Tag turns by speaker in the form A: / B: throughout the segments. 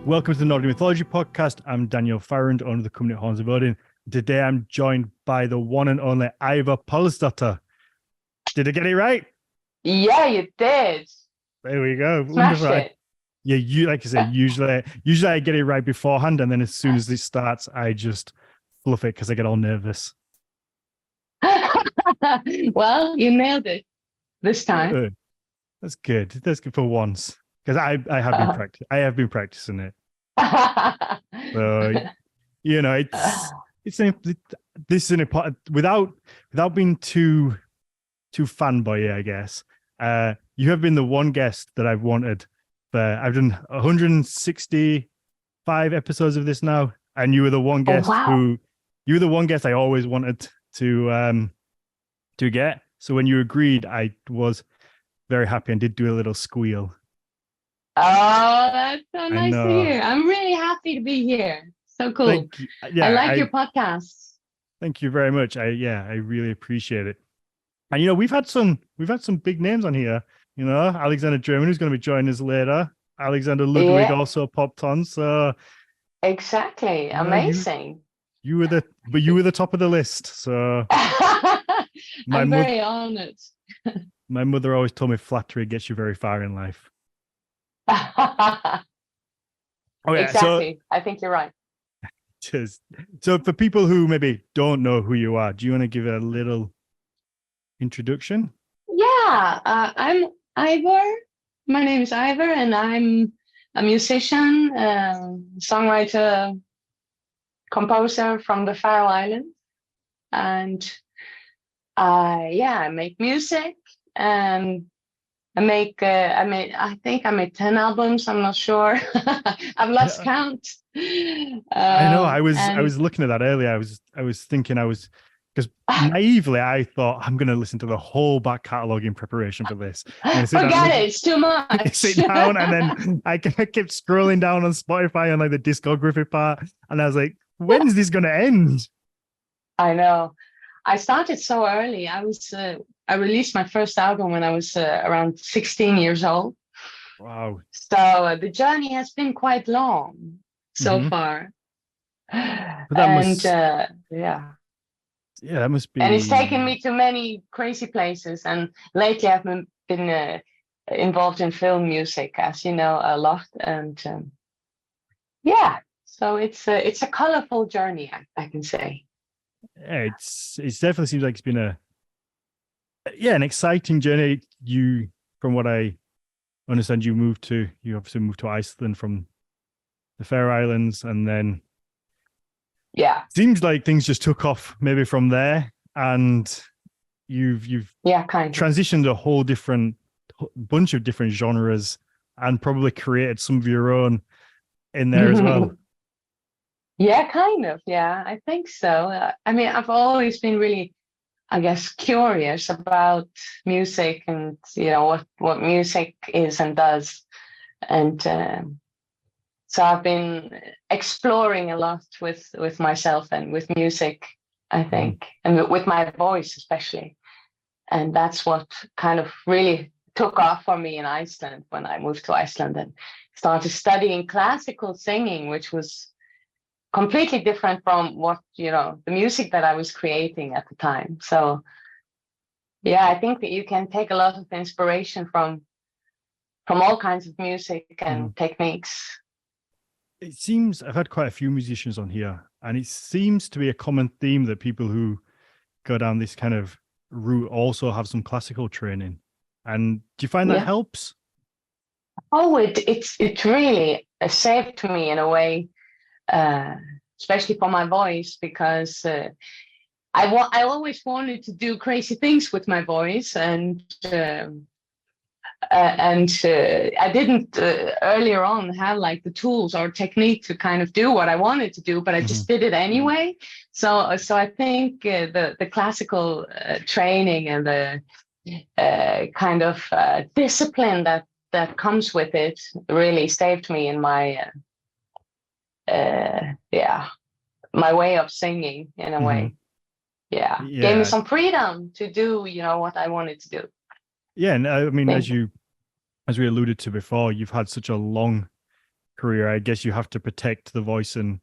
A: Welcome to the Nordic Mythology podcast. I'm Daniel Farrand, owner of the company Horns of Odin. Today I'm joined by the one and only Eivør Pálsdóttir. Did I get it right?
B: Yeah, you did.
A: There we go.
B: Smashed
A: Wonderful.
B: it.
A: Yeah, you like I said, usually I get it right beforehand, and then as soon as it starts, I just fluff it because I get all nervous.
B: Well, you nailed it this time.
A: Good. That's good. That's good for once. Because I have been practicing it. So this is an important without being too fanboy, I guess. You have been the one guest that I've wanted. I've done 165 episodes of this now, and you were the one guest you were the one guest I always wanted to get. So when you agreed, I was very happy and did do a little squeal.
B: Oh, that's so nice to hear. I'm really happy to be here. So cool. I like your podcasts.
A: Thank you very much. I really appreciate it. And we've had some big names on here. Alexander Dreymon, who's going to be joining us later. Alexander Ludwig also popped on. So
B: exactly, amazing.
A: You were the top of the list. So
B: I'm very honored.
A: My mother always told me flattery gets you very far in life.
B: Exactly. I think you're right.
A: So for people who maybe don't know who you are, do you want to give a little introduction?
B: Yeah, I'm Eivør. My name is Eivør, and I'm a musician, songwriter, composer from the Faroe Islands, and I make music, and I think I made 10 albums. I'm not sure. I've lost count.
A: I know. I was looking at that earlier. I was thinking because naively I thought I'm going to listen to the whole back catalogue in preparation for this.
B: Forget it. It's too much.
A: Sit down, and then I kept scrolling down on Spotify on like the discography part, and I was like, when's this going to end?
B: I know. I started so early. I released my first album when I was around 16 years old.
A: Wow.
B: So the journey has been quite long so far.
A: Yeah, that must be.
B: And it's taken me to many crazy places. And lately I've been involved in film music, as you know, a lot. And so it's a colorful journey, I can say.
A: Yeah, it definitely seems like it's been an exciting journey. You, from what I understand, you obviously moved to Iceland from the Faroe Islands, and then seems like things just took off maybe from there, and you've transitioned a whole bunch of different genres, and probably created some of your own in there as well.
B: Yeah, kind of. Yeah, I think so. I've always been really, I guess, curious about music and, what music is and does. And so I've been exploring a lot with myself and with music, I think, and with my voice especially. And that's what kind of really took off for me in Iceland when I moved to Iceland and started studying classical singing, which was completely different from what, the music that I was creating at the time. So, I think that you can take a lot of inspiration from all kinds of music and techniques.
A: It seems I've had quite a few musicians on here, and it seems to be a common theme that people who go down this kind of route also have some classical training. And do you find that helps?
B: Oh, it really saved me in a way. Especially for my voice, because I always wanted to do crazy things with my voice, and I didn't earlier on have like the tools or technique to kind of do what I wanted to do, but I just did it anyway. So I think the classical training and the kind of discipline that comes with it really saved me in my my way of singing in a way. Gave me some freedom to do what I wanted to do.
A: And I mean, as we alluded to before, you've had such a long career, I guess you have to protect the voice and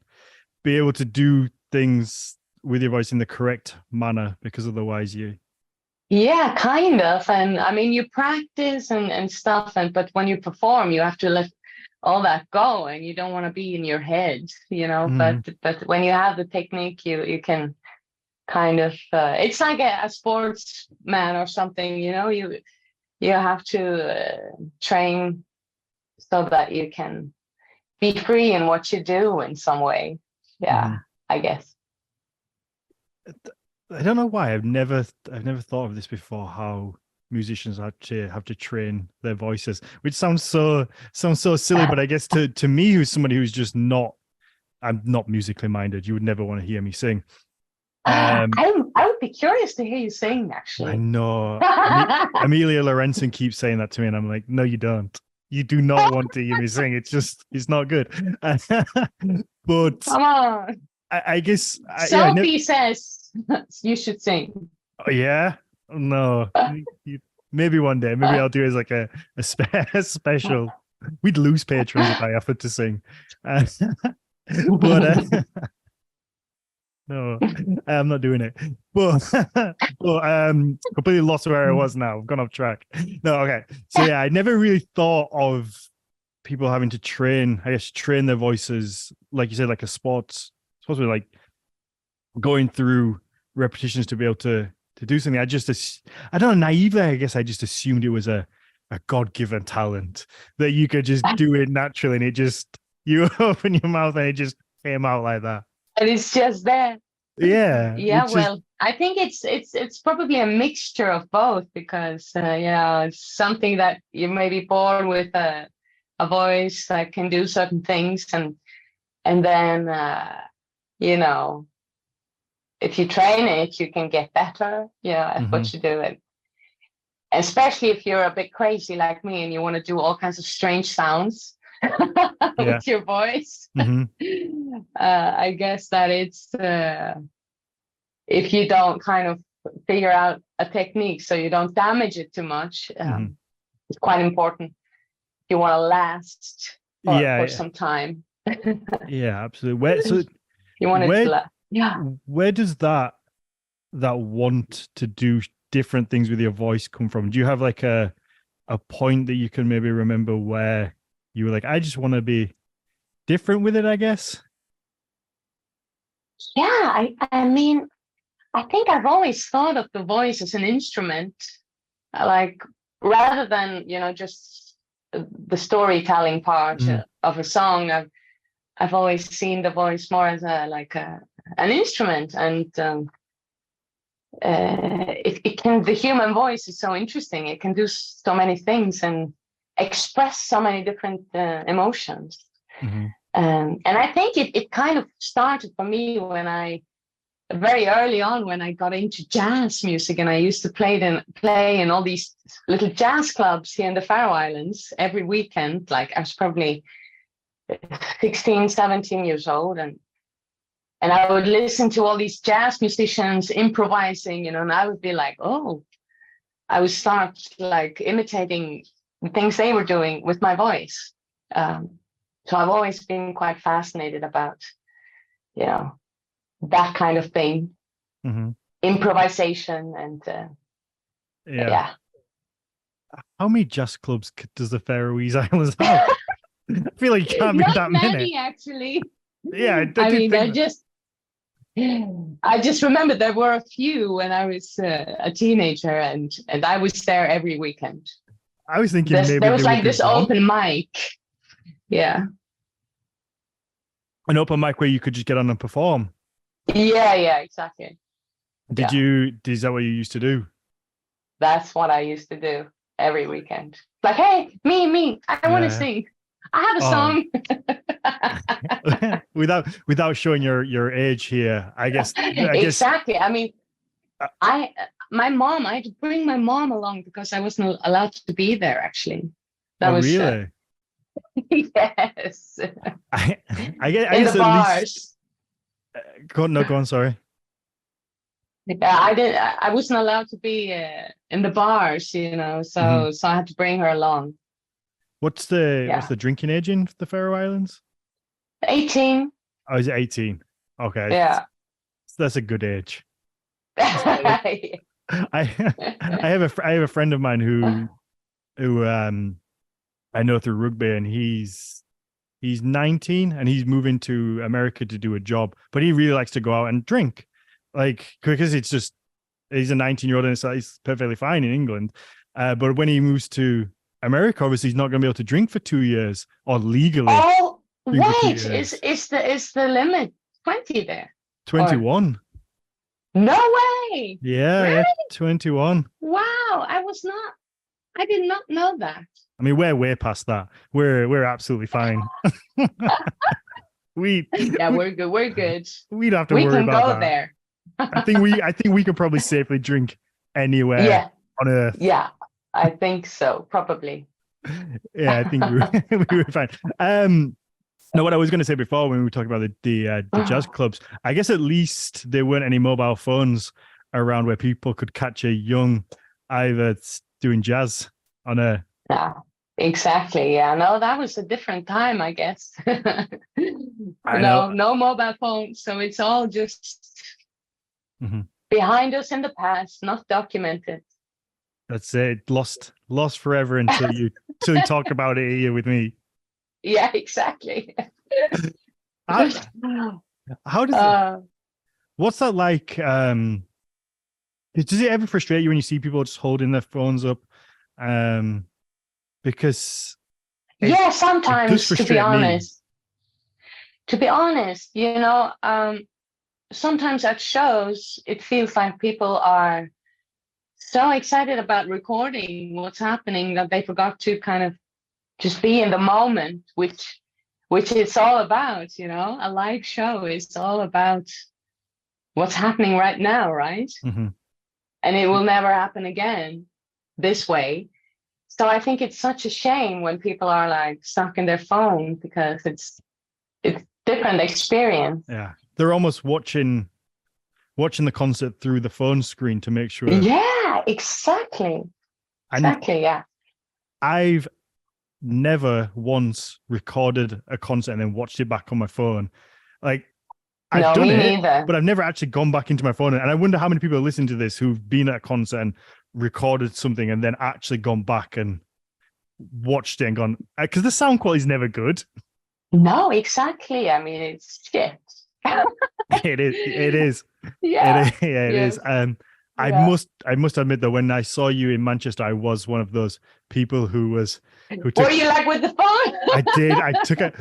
A: be able to do things with your voice in the correct manner, because otherwise you.
B: Yeah, kind of. And I mean, you practice and stuff, but when you perform, you have to let all that go, and you don't want to be in your head, But when you have the technique, you can kind of. It's like a sportsman or something, You have to train so that you can be free in what you do in some way. Yeah, I guess.
A: I don't know why I've never thought of this before. How musicians actually have to train their voices, which sounds so silly, but I guess to me, who's somebody who's just I'm not musically minded, you would never want to hear me sing.
B: I would be curious to hear you sing, actually.
A: I know. Amelia Lorenzen keeps saying that to me, and I'm like, no, you don't. You do not want to hear me sing. It's not good. But
B: come on.
A: I guess
B: Sophie says you should sing.
A: Oh, yeah? No. Maybe one day. Maybe I'll do it as like a special. We'd lose patrons if I offered to sing. But no, I'm not doing it. But completely lost where I was now. I've gone off track. No, okay. So yeah, I never really thought of people having to train their voices, like you said, like a sport. Supposed to be like going through repetitions to be able to do something. I don't know, naively, I guess I just assumed it was a God-given talent that you could just do it naturally, and you open your mouth and it just came out like that.
B: And it's just there.
A: Yeah.
B: Well, I think it's probably a mixture of both, because it's something that you may be born with a voice that can do certain things, and then if you train it, you can get better, at what you do. And especially if you're a bit crazy like me and you want to do all kinds of strange sounds with your voice. I guess that it's if you don't kind of figure out a technique so you don't damage it too much, it's quite important if you want to last for some time.
A: Yeah, absolutely.
B: You want it to last. Yeah.
A: Where does that want to do different things with your voice come from? Do you have like a point that you can maybe remember where you were like, I just want to be different with it, I guess?
B: Yeah, I mean, I think I've always thought of the voice as an instrument, like rather than, just the storytelling part of a song. I've always seen the voice more as an instrument, and the human voice is so interesting. It can do so many things and express so many different emotions. And I think it kind of started for me very early on when I got into jazz music, and I used to play in all these little jazz clubs here in the Faroe Islands every weekend. Like I was probably 16, 17 years old, and I would listen to all these jazz musicians improvising, and I would be like, oh, I would start like imitating the things they were doing with my voice. So I've always been quite fascinated about, that kind of thing, improvisation, and yeah.
A: How many jazz clubs does the Faroese Islands have? I feel like you can't be that many.
B: Actually.
A: Yeah,
B: I just remember there were a few when I was a teenager, and I was there every weekend.
A: I was thinking
B: there was like this open mic. Yeah.
A: An open mic where you could just get on and perform.
B: Yeah, exactly.
A: Is that what you used to do?
B: That's what I used to do every weekend. Like, hey, me, I want to sing. I have a
A: song. without showing your age here, I guess.
B: Exactly. I mean, I had to bring my mom along because I wasn't allowed to be there. Actually, that was
A: really.
B: Yes.
A: I
B: in the bars.
A: Go on. Sorry.
B: Yeah, I wasn't allowed to be in the bars, so I had to bring her along.
A: What's the drinking age in the Faroe Islands?
B: 18.
A: Oh, is it 18? Okay.
B: Yeah.
A: That's a good age. I have a friend of mine who I know through rugby, and he's 19 and he's moving to America to do a job, but he really likes to go out and drink, like, because it's just he's a 19-year-old and he's perfectly fine in England. But when he moves to America, obviously he's not going to be able to drink for 2 years or legally.
B: Oh,
A: drink for 2
B: wait,
A: years.
B: is the limit 20 there?
A: 21.
B: Or... No way.
A: Yeah,
B: really?
A: yeah, 21.
B: Wow, I did not know that.
A: I mean, we're way past that. We're absolutely fine.
B: We're good. We're good.
A: We don't have to worry about that.
B: We can go there.
A: I think we can probably safely drink anywhere on Earth.
B: Yeah, I think so. Probably.
A: Yeah, I think we were fine. No, what I was going to say before when we were talking about the jazz clubs, I guess at least there weren't any mobile phones around where people could catch a young Eivør doing jazz on a.
B: Yeah, exactly. Yeah, no, that was a different time, I guess. No mobile phones, so it's all just behind us in the past, not documented.
A: That's it. Lost forever until you talk about it here with me.
B: Yeah, exactly.
A: How does what's that like? Does it ever frustrate you when you see people just holding their phones up? Because
B: sometimes, to be honest. To be honest, sometimes at shows it feels like people are so excited about recording what's happening that they forgot to kind of just be in the moment, which it's all about. A live show is all about what's happening right now, right? And it will never happen again this way. So I think it's such a shame when people are like stuck in their phone, because it's different experience.
A: Yeah, they're almost watching the concert through the phone screen to make sure.
B: Yeah, exactly. Yeah.
A: I've never once recorded a concert and then watched it back on my phone. Like, I've done it, neither. But I've never actually gone back into my phone. And I wonder how many people are listening to this who've been at a concert and recorded something and then actually gone back and watched it and gone, because the sound quality is never good.
B: No, exactly. I mean, it's shit.
A: It is. Yeah, it is. I must admit that when I saw you in Manchester, I was one of those people who took.
B: Were you like with the phone?
A: I did. I took a.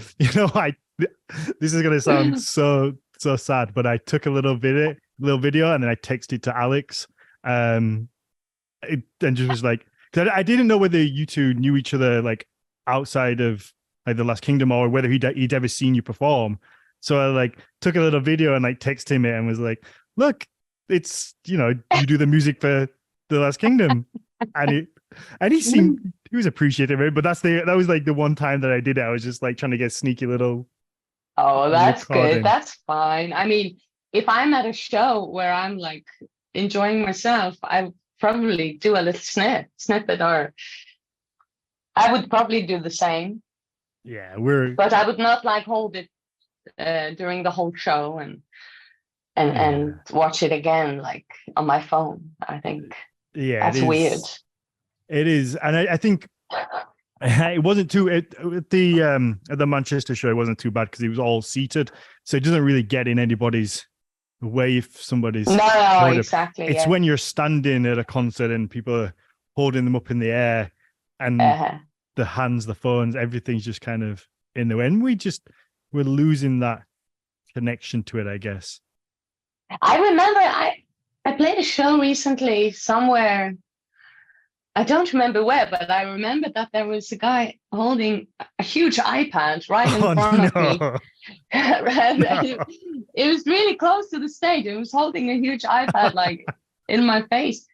A: This is gonna sound so sad, but I took a little video, and then I texted to Alex, and just was like, because I didn't know whether you two knew each other like outside of like the Last Kingdom, or whether he'd ever seen you perform. So I like took a little video and like texted him it and was like, look, it's, you do the music for the Last Kingdom. And he was appreciative of it, but that was like the one time that I did it. I was just like trying to get sneaky little.
B: Oh, that's good. That's fine. I mean, if I'm at a show where I'm like enjoying myself, I probably do a little snippet, or I would probably do the same.
A: Yeah,
B: but I would not like hold it during the whole show and watch it again like on my phone. I think that's weird.
A: It is, and I think it wasn't too at the Manchester show. It wasn't too bad because it was all seated, so it doesn't really get in anybody's way if somebody's
B: no exactly.
A: It's when you're standing at a concert and people are holding them up in the air and the hands, the phones, everything's just kind of in the way, and we're losing that connection to it, I guess.
B: I remember I played a show recently somewhere. I don't remember where, but I remember that there was a guy holding a huge iPad right in front of me. It was really close to the stage. It was holding a huge iPad like in my face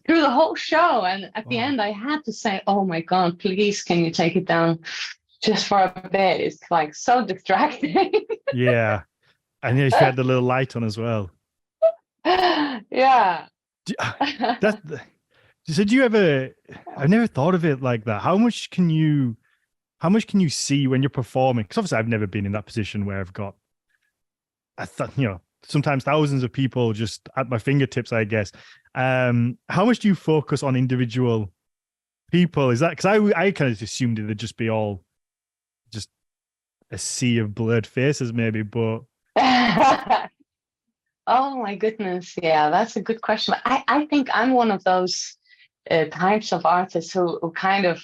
B: through the whole show. And at the end, I had to say, oh my God, please, can you take it down just for a bit? It's like so distracting.
A: Yeah. And you had the little light on as well.
B: Yeah.
A: So do you ever, I've never thought of it like that. How much can you how much can you see when you're performing? Because obviously I've never been in that position where I've got, sometimes thousands of people just at my fingertips, I guess. How much do you focus on individual people? Is that because I kind of assumed it'd just be all just a sea of blurred faces, maybe, but
B: Oh my goodness. Yeah, that's a good question. I think I'm one of those types of artists who kind of,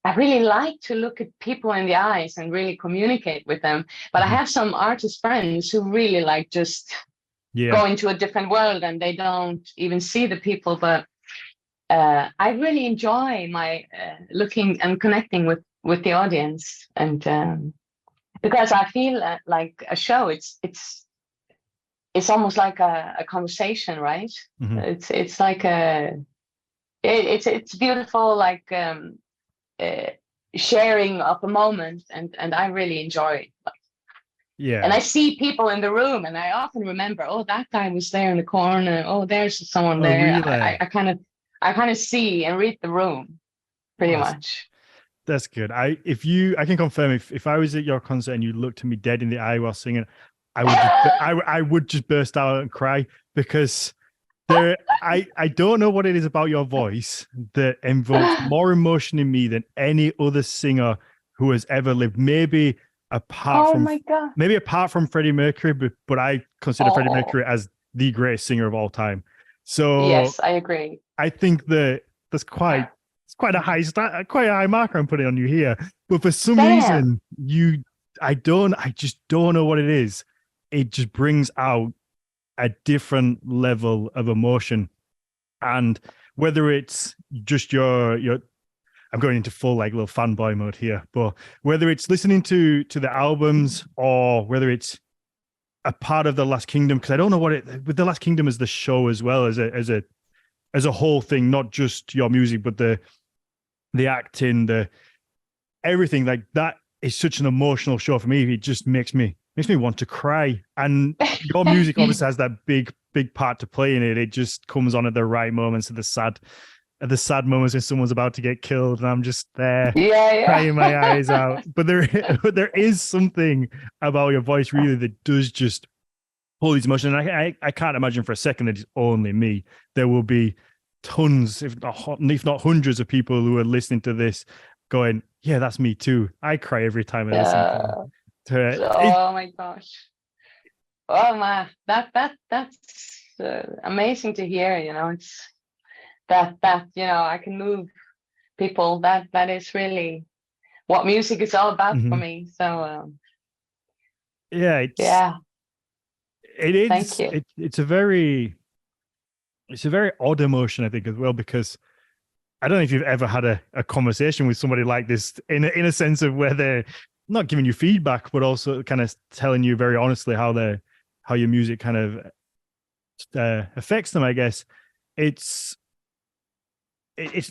B: I really like to look at people in the eyes and really communicate with them. But I have some artist friends who really like just go into a different world and they don't even see the people. But I really enjoy my looking and connecting with the audience, and because I feel like a show, it's almost like a conversation, right? It's like it's beautiful, like sharing of a moment, and I really enjoy it. And I see people in the room, and I often remember, oh, that guy was there in the corner. Oh, there's someone there.
A: Really?
B: I kind of see and read the room pretty much.
A: That's good. I can confirm if I was at your concert and you looked at me dead in the eye while singing, I would just burst out and cry, because I don't know what it is about your voice that invokes more emotion in me than any other singer who has ever lived. Maybe apart from Freddie Mercury, but I consider Freddie Mercury as the greatest singer of all time. So
B: yes, I agree.
A: I think that that's quite a high marker I'm putting on you here. But for some reason, I just don't know what it is. It just brings out a different level of emotion. And whether it's just your I'm going into full like little fanboy mode here, but whether it's listening to the albums or whether it's a part of The Last Kingdom, because I don't know what with The Last Kingdom as the show as well as a whole thing, not just your music, but the acting, the everything, like that is such an emotional show for me. It just makes me want to cry. And your music obviously has that big part to play in it. It just comes on at the right moments, at the sad moments when someone's about to get killed, and I'm just there crying my eyes out. But there is something about your voice really that does just hold these emotions. And I can't imagine for a second that it's only me. There will be tons, if not hundreds of people who are listening to this going, yeah, that's me too. I cry every time I listen to it.
B: Oh my gosh. Oh man, that's amazing to hear. It's that I can move people. That is really what music is all about for me. So it is. Thank you.
A: It's a very odd emotion, I think, as well, because I don't know if you've ever had a conversation with somebody like this in a sense of where they're not giving you feedback, but also kind of telling you very honestly how your music kind of affects them, I guess. It's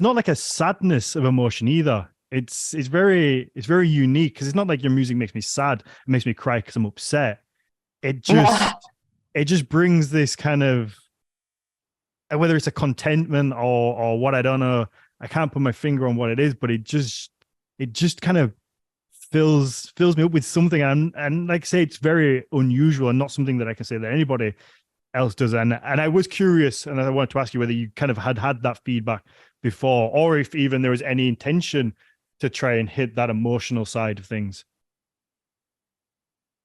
A: not like a sadness of emotion either. It's very unique, because it's not like your music makes me sad. It makes me cry because I'm upset. It just brings this kind of, whether it's a contentment or what, I don't know. I can't put my finger on what it is, but it just kind of fills me up with something. And like I say, it's very unusual and not something that I can say that anybody else does. And I was curious, and I wanted to ask you whether you kind of had that feedback before, or if even there was any intention to try and hit that emotional side of things.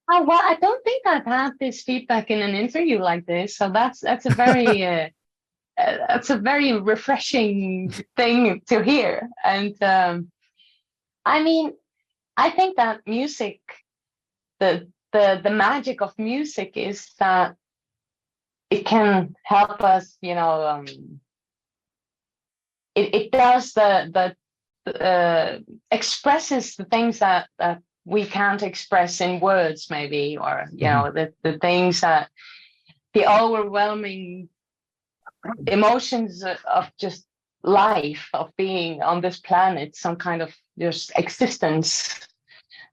B: Well, I don't think I've had this feedback in an interview like this, so that's a very that's a very refreshing thing to hear. And I mean, I think that music, the magic of music is that it can help us, it does the expresses the things that we can't express in words, maybe, or the things that the overwhelming emotions of just life, of being on this planet, some kind of just existence.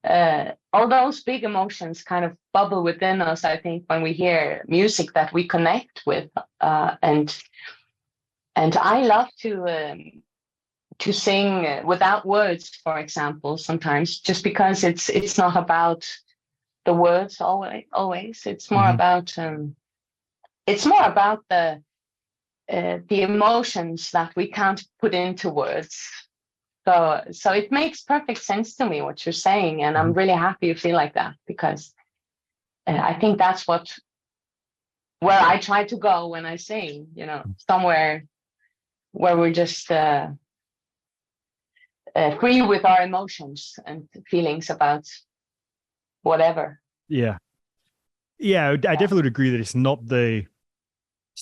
B: All those big emotions kind of bubble within us, I think, when we hear music that we connect with. And I love to to sing without words, for example, sometimes, just because it's not about the words always. It's more about the emotions that we can't put into words. So it makes perfect sense to me what you're saying, and I'm really happy you feel like that, because I think that's where I try to go when I sing. Somewhere where we're just free with our emotions and feelings about whatever.
A: Yeah, I definitely would agree that it's not the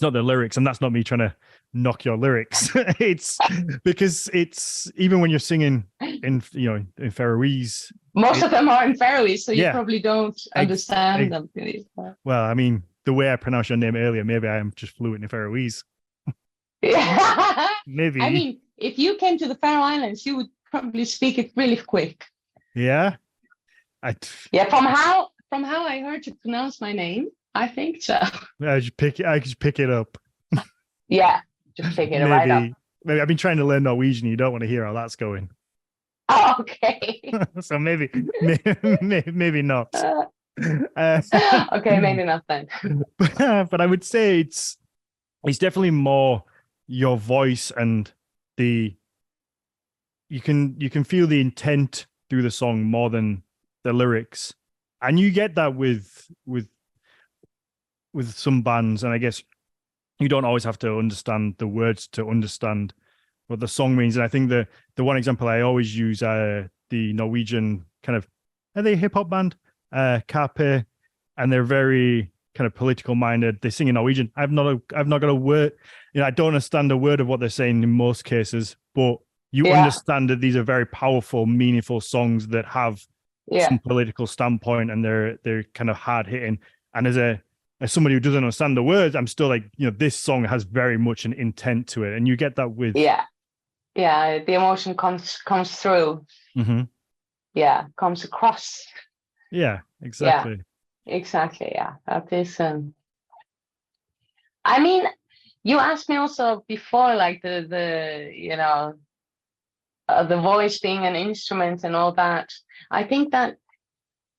A: lyrics, and that's not me trying to knock your lyrics. It's because it's, even when you're singing in Faroese,
B: most of them are in Faroese, so you probably don't understand them.
A: Well, I mean, the way I pronounced your name earlier, maybe I am just fluent in Faroese.
B: Yeah.
A: Maybe.
B: I mean, if you came to the Faroe Islands, you would probably speak it really quick.
A: Yeah.
B: From how I heard you pronounce my name, I think so.
A: I just pick it up.
B: Yeah, just pick it right up.
A: Maybe I've been trying to learn Norwegian. You don't want to hear how that's going.
B: Oh, okay.
A: So maybe not.
B: Okay, maybe not then.
A: But I would say it's definitely more your voice, and you can feel the intent through the song more than the lyrics, and you get that with some bands, and I guess you don't always have to understand the words to understand what the song means. And I think the one example I always use, the Norwegian kind of, are they a hip hop band, Karpe, and they're very kind of political minded. They sing in Norwegian. I've not got a word, I don't understand a word of what they're saying in most cases, but you understand that these are very powerful, meaningful songs that have some political standpoint, and they're kind of hard hitting. And as somebody who doesn't understand the words, I'm still like, this song has very much an intent to it, and you get that with
B: the emotion comes through. Comes across.
A: Exactly.
B: Exactly. That is. I mean, you asked me also before, like the voice being an instrument and all that. I think that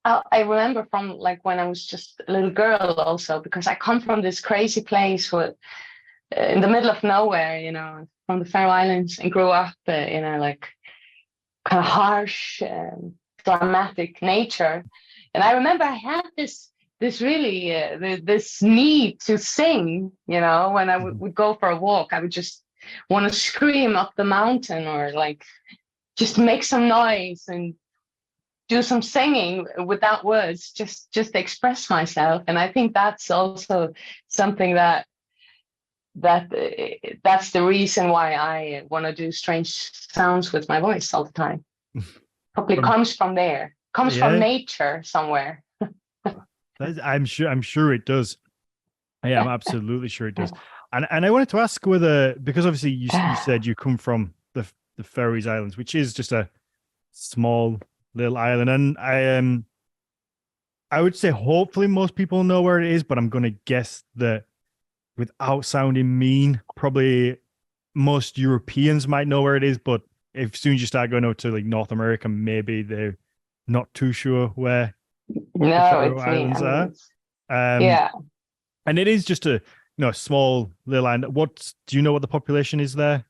B: I remember from like when I was just a little girl also, because I come from this crazy place in the middle of nowhere, from the Faroe Islands, and grew up, like kind of harsh, dramatic nature. And I remember I had this really this need to sing. When I would go for a walk, I would just want to scream up the mountain, or like just make some noise and do some singing without words, just express myself. And I think that's also something that's the reason why I want to do strange sounds with my voice all the time. Probably comes from there, from nature somewhere.
A: I'm sure it does. Yeah, I'm absolutely sure it does. And I wanted to ask whether, because obviously you said you come from the Faroese Islands, which is just a small little island, and I would say hopefully most people know where it is, but I'm going to guess that without sounding mean, probably most Europeans might know where it is, but as soon as you start going out to like North America, maybe they're not too sure where the Faroe Islands are. And it is just a small little island. Do you know what the population is there?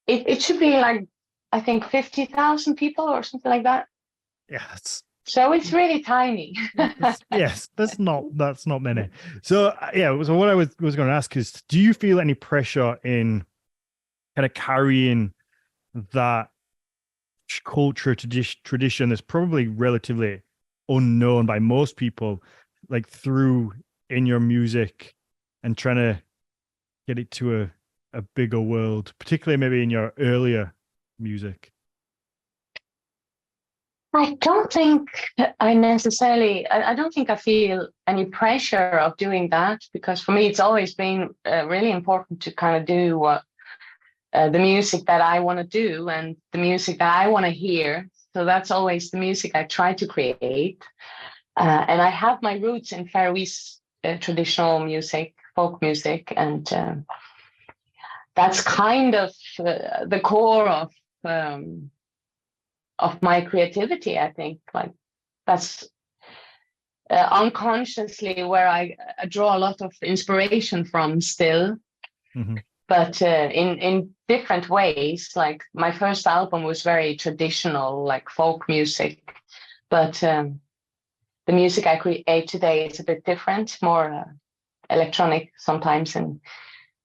B: It should be like, I think 50,000 people or something like that.
A: Yeah,
B: so it's really tiny.
A: Yes, that's not many. So so what I was going to ask is, do you feel any pressure in kind of carrying that culture tradition that's probably relatively unknown by most people, like through in your music, and trying to get it to a bigger world, particularly maybe in your earlier music?
B: I don't think I don't think I feel any pressure of doing that, because for me it's always been really important to kind of do what the music that I want to do and the music that I want to hear. So that's always the music I try to create. And I have my roots in Faroese traditional music, folk music, and that's kind of the core of my creativity. I think like that's unconsciously where I draw a lot of inspiration from still.
A: Mm-hmm.
B: But in different ways. Like my first album was very traditional, like folk music, but the music I create today is a bit different, more electronic sometimes, and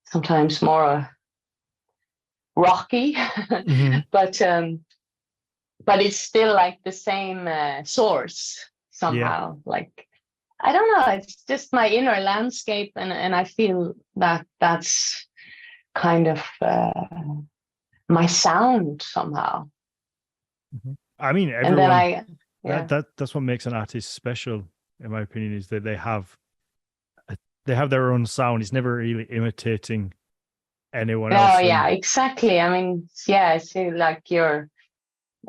B: sometimes more rocky.
A: Mm-hmm.
B: But it's still like the same source somehow. Like I don't know, it's just my inner landscape, and I feel that that's kind of my sound somehow.
A: Mm-hmm. I mean,
B: And then
A: everyone that's what makes an artist special, in my opinion, is that they have their own sound. It's never really imitating anyone else.
B: oh yeah, exactly. I mean, yeah, it's like your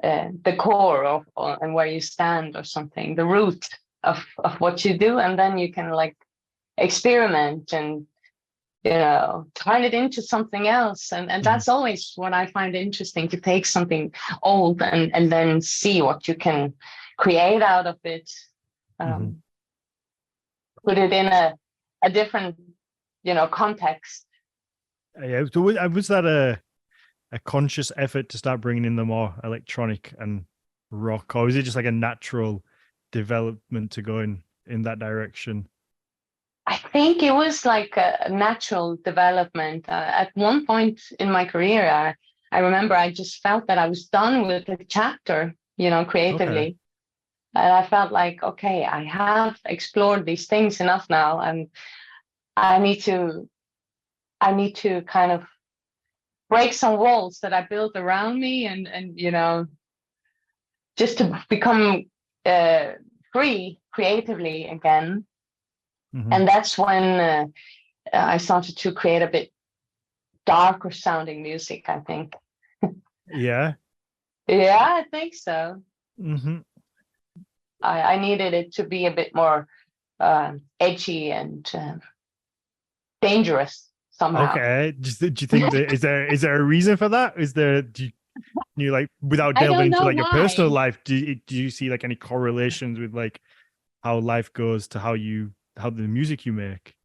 B: the core of and where you stand or something, the root of what you do, and then you can like experiment and turn it into something else. And that's always what I find interesting, to take something old and then see what you can create out of it. Put it in a different context.
A: Yeah. So was that a conscious effort to start bringing in the more electronic and rock, or is it just like a natural development to go in that direction?
B: I think it was like a natural development. At one point in my career, I remember I just felt that I was done with the chapter, creatively.
A: Okay.
B: And I felt like, okay, I have explored these things enough now, and I need to kind of break some walls that I built around me, and just to become free creatively again.
A: Mm-hmm.
B: And that's when I started to create a bit darker sounding music, I think.
A: Yeah.
B: Yeah, I think so.
A: Mm-hmm.
B: I needed it to be a bit more edgy and dangerous somehow.
A: Okay. Do you think that is there a reason for that? Do you like, without
B: I
A: delving
B: don't
A: into
B: know
A: like your personal
B: why.
A: life, do you see like any correlations with like how life goes to how the music you make?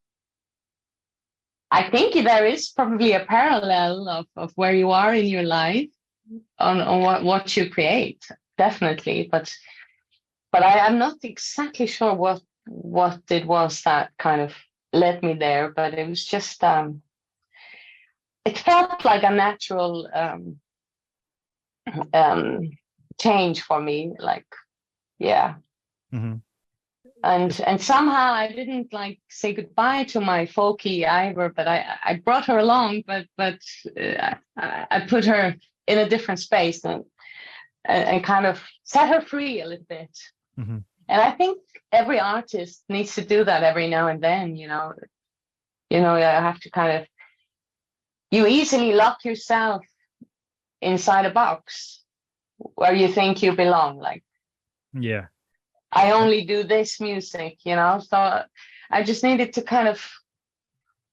B: I think there is probably a parallel of where you are in your life on what you create, definitely. But I'm not exactly sure what it was that kind of led me there. But it was just it felt like a natural change for me. Like, yeah.
A: Mm-hmm.
B: And somehow I didn't like say goodbye to my folky Eivør, but I brought her along, but I put her in a different space and kind of set her free a little bit.
A: Mm-hmm.
B: And I think every artist needs to do that every now and then. You have to kind of, you easily lock yourself inside a box where you think you belong. Like,
A: Yeah.
B: I only do this music, so I just needed to kind of,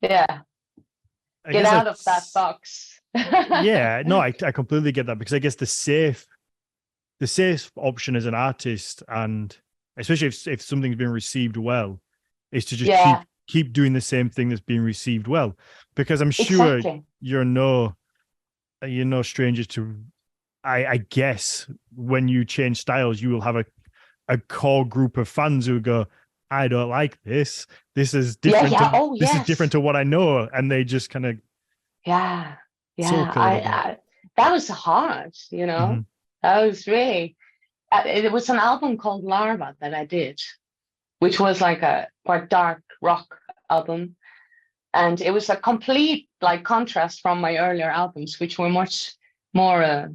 B: get out of that box.
A: Yeah, no, I completely get that, because I guess the safe option as an artist, and especially if something's been received well, is to just keep doing the same thing that's being received well, because I'm sure you're no stranger to, I guess when you change styles, you will have a core group of fans who go, I don't like this. This is different. This is different to what I know, and they just kind of
B: that was hard.
A: Mm-hmm.
B: That was really. It was an album called Larva that I did, which was like a quite dark rock album, and it was a complete like contrast from my earlier albums, which were much more,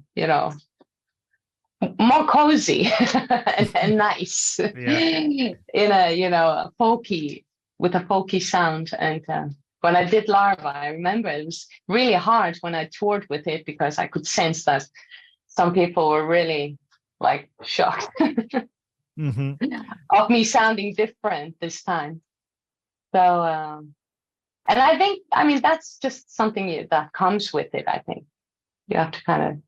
B: more cozy and nice, in a folky, with a folky sound. And when I did Larva, I remember it was really hard when I toured with it, because I could sense that some people were really like shocked
A: mm-hmm.
B: of me sounding different this time. So And I think, I mean, that's just something that comes with it. I think you have to kind of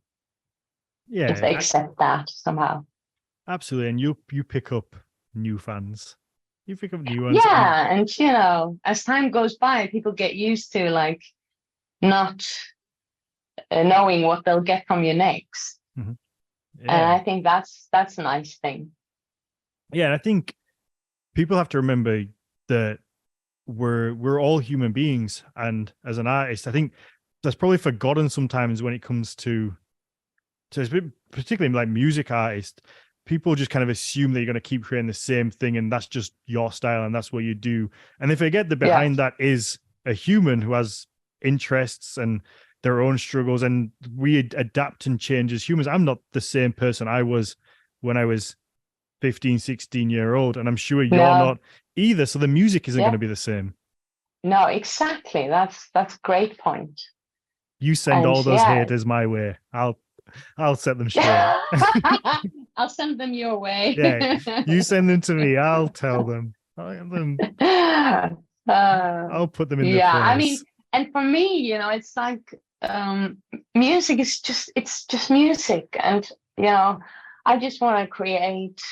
B: just accept that somehow.
A: Absolutely. And you pick up new fans. You pick up new ones.
B: Yeah. And, you know, as time goes by, people get used to like not knowing what they'll get from you next.
A: Mm-hmm.
B: And I think that's a nice thing.
A: Yeah. And I think people have to remember that we're all human beings. And as an artist, I think that's probably forgotten sometimes when it comes to particularly like music artists. People just kind of assume that you're going to keep creating the same thing and that's just your style and that's what you do. And they forget that behind that is a human who has interests and their own struggles, and we adapt and change as humans. I'm not the same person I was when I was 15, 16-year-old, and I'm sure you're not either. So the music isn't going to be the same. No,
B: exactly. That's a great point.
A: You send all those haters my way. I'll set them straight.
B: I'll send them your way.
A: Yeah, you send them to me. I'll tell them. I'll put them in their place.
B: I mean, and for me, you know, it's like music is just music, and you know, I just want to create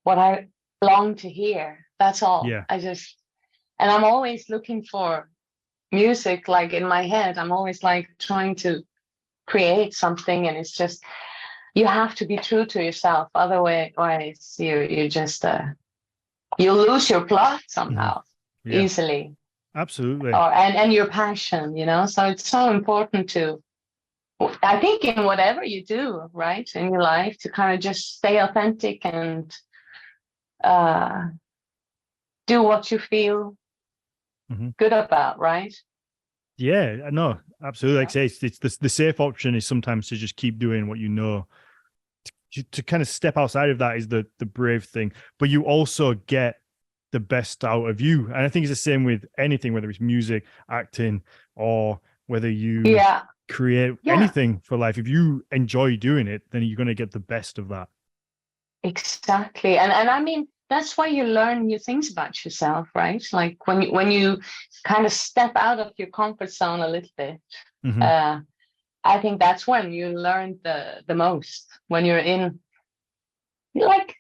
B: what I long to hear. That's all.
A: Yeah.
B: And I'm always looking for music, like in my head. I'm always like trying to create something, and it's just, you have to be true to yourself, otherwise you just you lose your plot somehow. Easily.
A: Absolutely.
B: And your passion, you know. So it's so important to, I think, in whatever you do, right, in your life, to kind of just stay authentic and do what you feel good about, right?
A: Yeah, no, absolutely. Like I say, it's the safe option is sometimes to just keep doing what you know. To kind of step outside of that is the brave thing, but you also get the best out of you. And I think it's the same with anything, whether it's music, acting, or whether you create anything for life. If you enjoy doing it, then you're going to get the best of that.
B: Exactly. And I mean, that's why you learn new things about yourself, right? Like when you kind of step out of your comfort zone a little bit, I think that's when you learn the most, when you're in like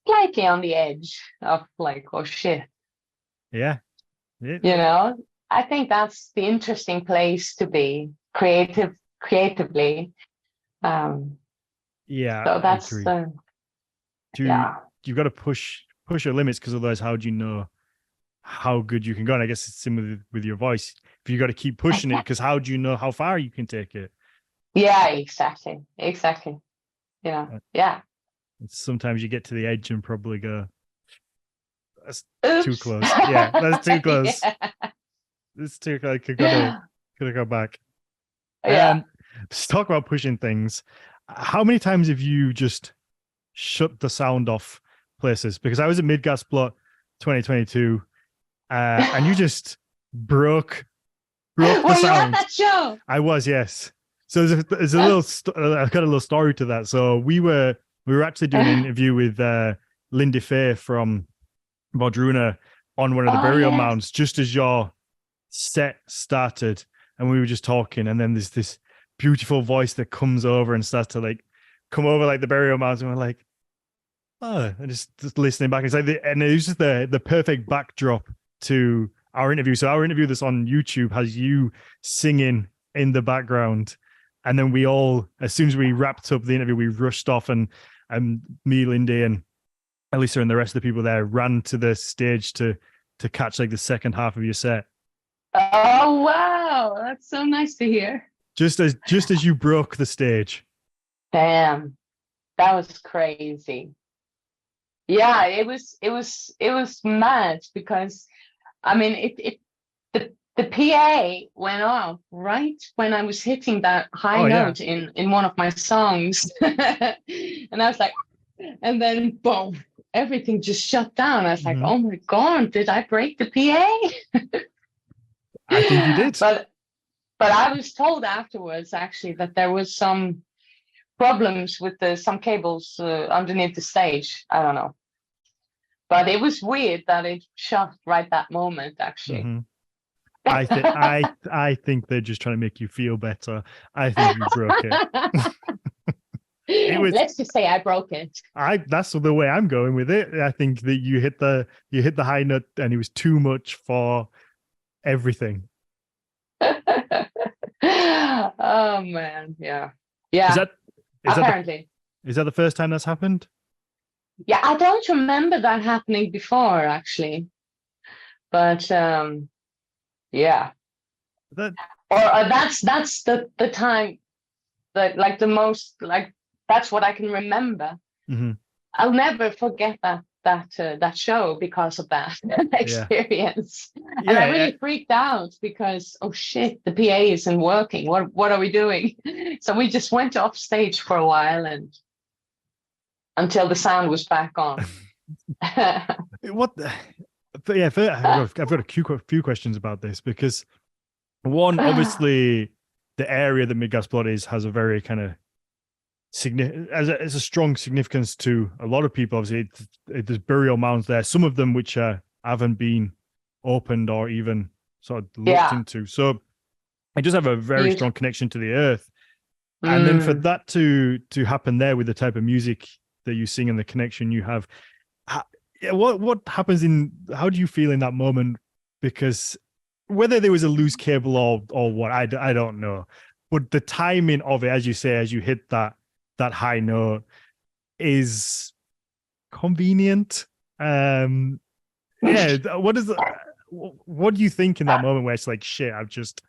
B: slightly on the edge of like, oh shit.
A: Yeah.
B: You know, I think that's the interesting place to be creatively. So that's
A: you've got to push your limits, because otherwise how do you know how good you can go? And I guess it's similar with your voice. If you got to keep pushing it, because how do you know how far you can take it?
B: Yeah, exactly. You know,
A: Sometimes you get to the edge and probably go, that's too close. Yeah, that's too close. It's too close. Could have gone back. Let's talk about pushing things. How many times have you just shut the sound off places? Because I was at Midgastblot 2022, and you just broke the sound.
B: At that show?
A: I was, yes. So there's a little. I've got a little story to that. So we were actually doing an interview with Lindy Faye from Vardruna on one of the burial mounds just as your set started, and we were just talking, and then there's this beautiful voice that comes over and starts to like come over like the burial mounds, and we're like, oh, and just listening back. It's like and it was just the perfect backdrop to our interview. So our interview that's on YouTube has you singing in the background, and then we all, as soon as we wrapped up the interview, we rushed off, and me, Lindy, and Elisa, and the rest of the people there ran to the stage to catch like the second half of your set.
B: Oh wow, that's so nice to hear.
A: Just as you broke the stage. Damn,
B: that was crazy. Yeah, it was mad, because I mean the PA went off right when I was hitting that high note in one of my songs. And I was like, and then boom, everything just shut down. I was like, oh my God, did I break the PA?
A: I think you did.
B: But I was told afterwards, actually, that there was some problems with some cables underneath the stage. I don't know. But it was weird that it shut right that moment, actually.
A: I think they're just trying to make you feel better. I think you broke it.
B: Let's just say I broke it.
A: That's the way I'm going with it. I think that you hit the high note and it was too much for everything.
B: Oh man, yeah. Apparently.
A: Is that the first time that's happened?
B: Yeah, I don't remember that happening before actually. But yeah. That's the time that like the most like that's what I can remember.
A: Mm-hmm.
B: I'll never forget that show because of that experience.
A: Yeah.
B: And I really freaked out because oh shit, the PA isn't working. What are we doing? So we just went off stage for a while and until the sound was back on.
A: What? But yeah, I've got a few questions about this because one, obviously, the area that Midgard's is has a very kind of as a strong significance to a lot of people. Obviously, there's burial mounds there. Some of them which haven't been opened or even sort of looked into. So it does have a very strong connection to the earth. And then for that to happen there with the type of music that you sing and the connection you have, what happens how do you feel in that moment? Because whether there was a loose cable or what, I don't know. But the timing of it, as you say, as you hit that high note is convenient. What do you think in that moment where it's like, shit, I've just,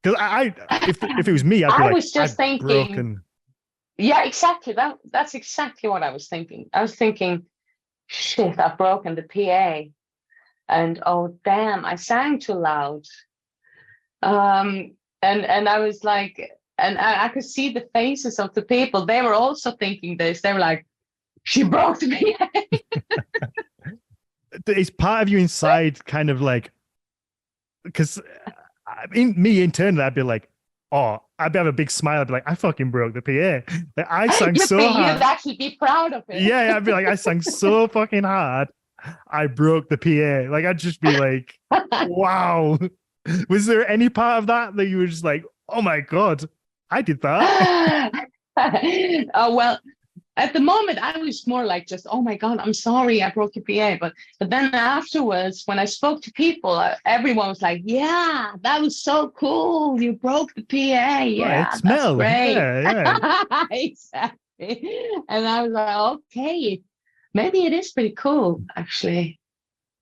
A: because if it was me, I'd be like,
B: was just thinking,
A: broken.
B: Yeah, exactly. That's exactly what I was thinking. I was thinking, shit, I've broken the PA. And oh damn, I sang too loud. And I was like, and I could see the faces of the people. They were also thinking this. They were like, she broke the PA.
A: Is part of you inside kind of like, because me internally, I'd be like, oh, I'd have a big smile. I'd be like, I fucking broke the PA. Like, I sang so hard.
B: You'd actually be proud of it.
A: Yeah, I'd be like, I sang so fucking hard. I broke the PA. Like, I'd just be like, wow. Was there any part of that you were just like, oh my God, I did that?
B: Oh, well, at the moment, I was more like just, oh my God, I'm sorry, I broke your PA. But then afterwards, when I spoke to people, everyone was like, yeah, that was so cool. You broke the PA. Yeah,
A: it smelled.
B: That's great.
A: Yeah.
B: Exactly. And I was like, okay, maybe it is pretty cool, actually.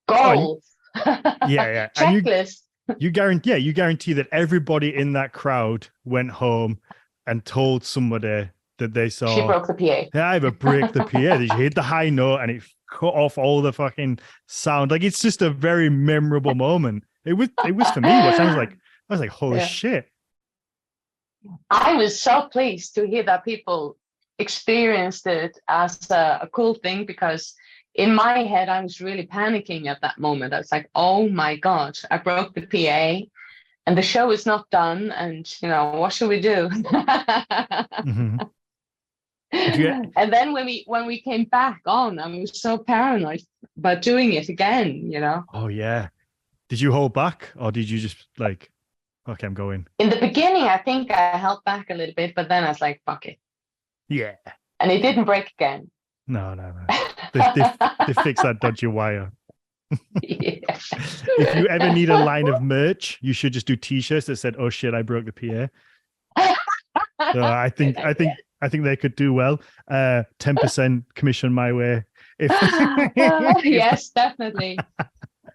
B: Goals.
A: Yeah.
B: Checklist.
A: You guarantee that everybody in that crowd went home and told somebody that they saw.
B: She broke the PA.
A: Yeah, Eivør break the PA. She hit the high note and it cut off all the fucking sound. Like, it's just a very memorable moment. It was for me. I was like, holy shit.
B: I was so pleased to hear that people experienced it as a cool thing, because in my head, I was really panicking at that moment. I was like, oh my God, I broke the PA and the show is not done. And, what should we do?
A: Mm-hmm.
B: And then when we came back on, I was so paranoid about doing it again,
A: Oh, yeah. Did you hold back or did you just like, okay, I'm going?
B: In the beginning, I think I held back a little bit, but then I was like, fuck it.
A: Yeah.
B: And it didn't break again.
A: No. They fixed that dodgy wire.
B: Yeah.
A: If you ever need a line of merch, you should just do t-shirts that said, oh shit, I broke the PA. So I think they could do well. 10% commission my way.
B: Yes, definitely.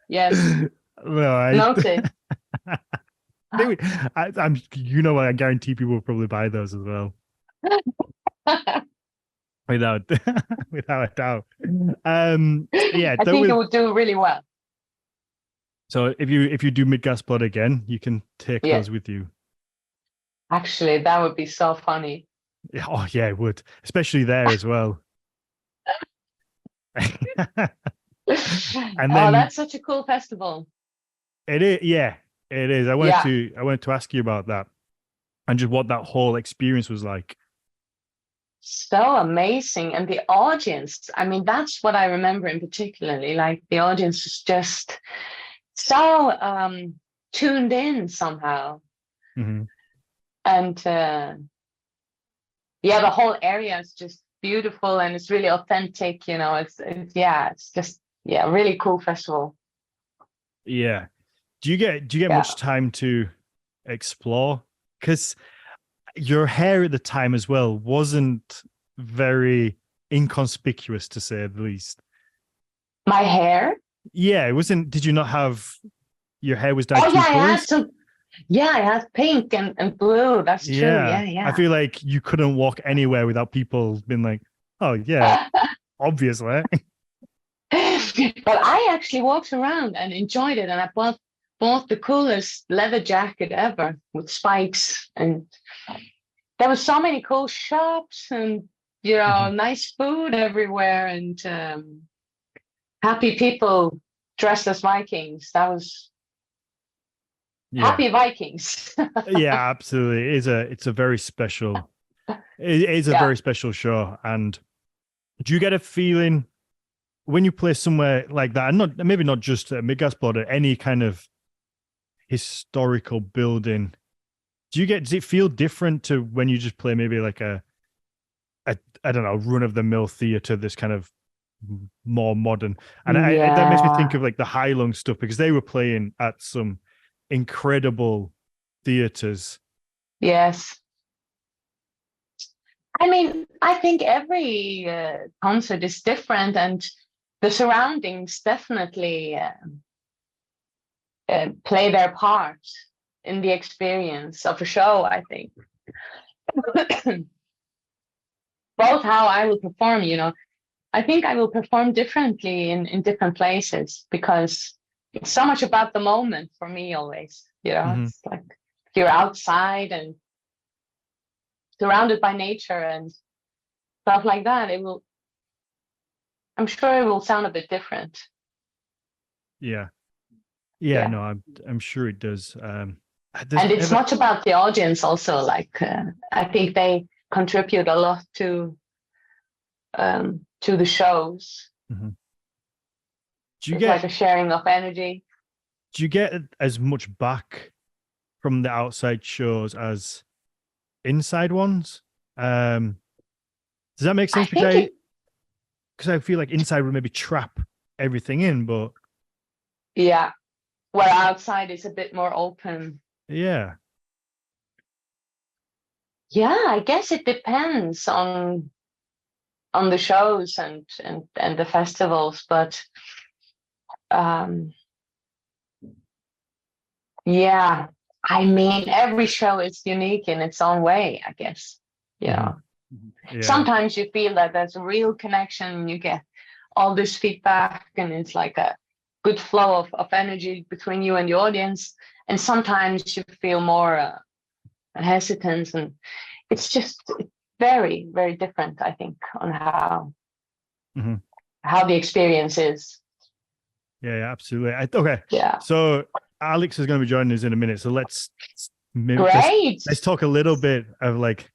B: Yes.
A: No,
B: Noted.
A: I guarantee people will probably buy those as well. without a doubt. I
B: think it would do really well.
A: So if you do Midgard's again, you can take those with you.
B: Actually, that would be so funny.
A: Yeah, oh yeah, it would, especially there as well. And then,
B: that's such a cool festival.
A: It is, yeah, it is. I wanted to ask you about that and just what that whole experience was like.
B: So amazing. And the audience, I mean, that's what I remember in particularly. Like, the audience was just so tuned in somehow.
A: Mm-hmm.
B: And yeah, the whole area is just beautiful and it's really authentic. You know, it's just really cool festival.
A: Yeah. Do you get much time to explore? Because your hair at the time as well wasn't very inconspicuous, to say the least.
B: My hair?
A: Yeah, it wasn't. Did you not have your hair was dyed
B: Oh
A: two
B: yeah, I had
A: colors?
B: some. Yeah, I had pink and blue. That's true.
A: Yeah.
B: Yeah.
A: I feel like you couldn't walk anywhere without people being like, "Oh yeah, obviously."
B: But I actually walked around and enjoyed it, and I bought the coolest leather jacket ever with spikes, and there were so many cool shops and nice food everywhere, and happy people dressed as Vikings. That was happy Vikings.
A: Yeah, absolutely. It's a very special. It is a very special show. And do you get a feeling when you play somewhere like that, and maybe not just at Midgard, but at any kind of historical building? Does it feel different to when you just play maybe like a I don't know, run of the mill theater that's kind of more modern? And that makes me think of like the Heilung stuff, because they were playing at some incredible theaters.
B: Yes. I mean, I think every concert is different, and the surroundings definitely play their part in the experience of a show, I think. Both how I will perform, I think I will perform differently in different places, because it's so much about the moment for me always. It's like if you're outside and surrounded by nature and stuff like that, I'm sure it will sound a bit different.
A: Yeah. No, I'm sure it does.
B: And it's much about the audience also. Like I think they contribute a lot to the shows.
A: Mm-hmm.
B: It's like a sharing of energy.
A: Do you get as much back from the outside shows as inside ones? Does that make sense? Because I feel like inside would maybe trap everything in, but
B: where outside is a bit more open.
A: Yeah,
B: I guess it depends on the shows and the festivals, but I mean, every show is unique in its own way, I guess. Sometimes you feel that there's a real connection, you get all this feedback, and it's like a good flow of energy between you and the audience. And sometimes you feel more hesitant, and it's just very, very different, I think, on how the experience is.
A: Yeah, absolutely. Okay.
B: Yeah.
A: So Alex is going to be joining us in a minute. So let's talk a little bit of like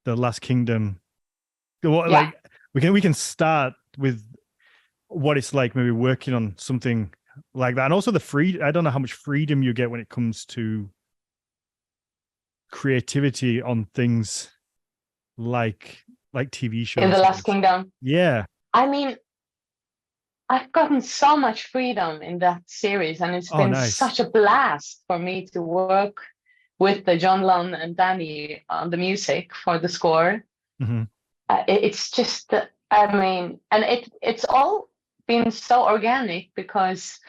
A: the Last Kingdom. Like we can start with what it's like maybe working on something like that, and also I don't know how much freedom you get when it comes to creativity on things like TV shows.
B: In the Last Kingdom.
A: Yeah.
B: I mean, I've gotten so much freedom in that series, and it's been such a blast for me to work with John Lunn and Danny on the music for the score.
A: Mm-hmm.
B: It's just, I mean, and it's all been so organic, because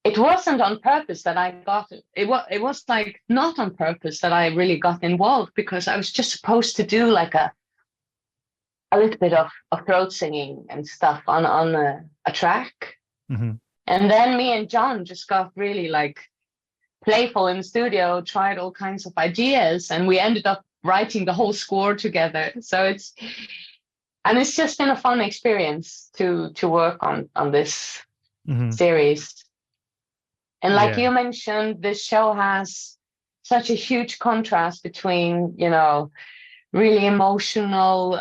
B: it wasn't on purpose that I got it. It was like not on purpose that I really got involved, because I was just supposed to do like a little bit of throat singing and stuff on a track.
A: Mm-hmm.
B: And then me and John just got really like playful in the studio, tried all kinds of ideas, and we ended up writing the whole score together. So it's just been a fun experience to work on this series. And like you mentioned, this show has such a huge contrast between, really emotional,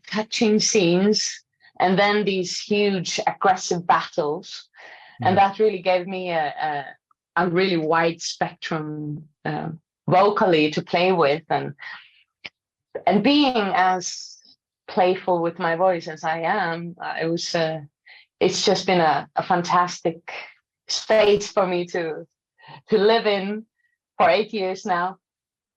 B: touching scenes, and then these huge aggressive battles. And that really gave me a a really wide spectrum vocally to play with, and being as playful with my voice as I am, it's just been a fantastic space for me to live in for 8 years now.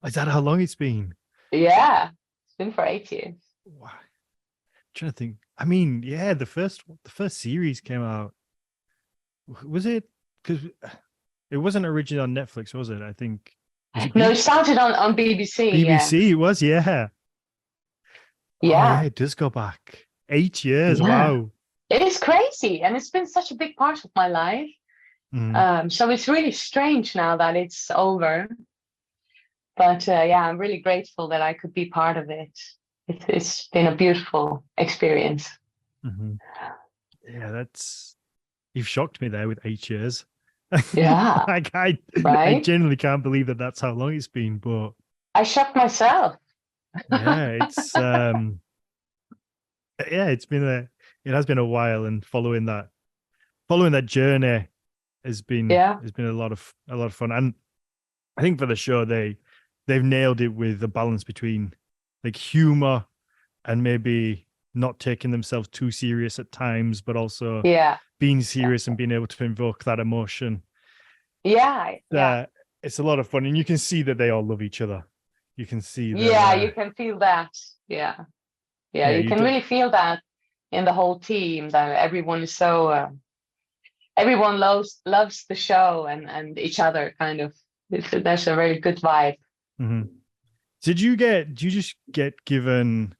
A: Is that how long it's been?
B: Yeah, it's been for 8 years.
A: Wow. I'm trying to think. I mean, yeah, the first series came out. Was it? Because it wasn't originally on Netflix, was it? I think.
B: No, it started on BBC.
A: BBC, yeah. It was, yeah.
B: Yeah.
A: Oh, yeah, it does go back 8 years.
B: Yeah.
A: Wow.
B: It is crazy, and it's been such a big part of my life. So it's really strange now that it's over. But yeah, I'm really grateful that I could be part of it. It's been a beautiful experience.
A: Yeah, you've shocked me there with 8 years.
B: Yeah.
A: I genuinely can't believe that that's how long it's been, but
B: I shocked myself.
A: Yeah, it's it has been a while, and following that journey has been a lot of fun. And I think for the show they've nailed it with the balance between like humor and maybe not taking themselves too serious at times, but also being serious and being able to invoke that emotion. It's a lot of fun, and you can see that they all love each other. You can see that.
B: You can feel that. You can really feel that in the whole team, that everyone is so everyone loves the show and each other, kind of. There's a very good vibe.
A: Did you just get given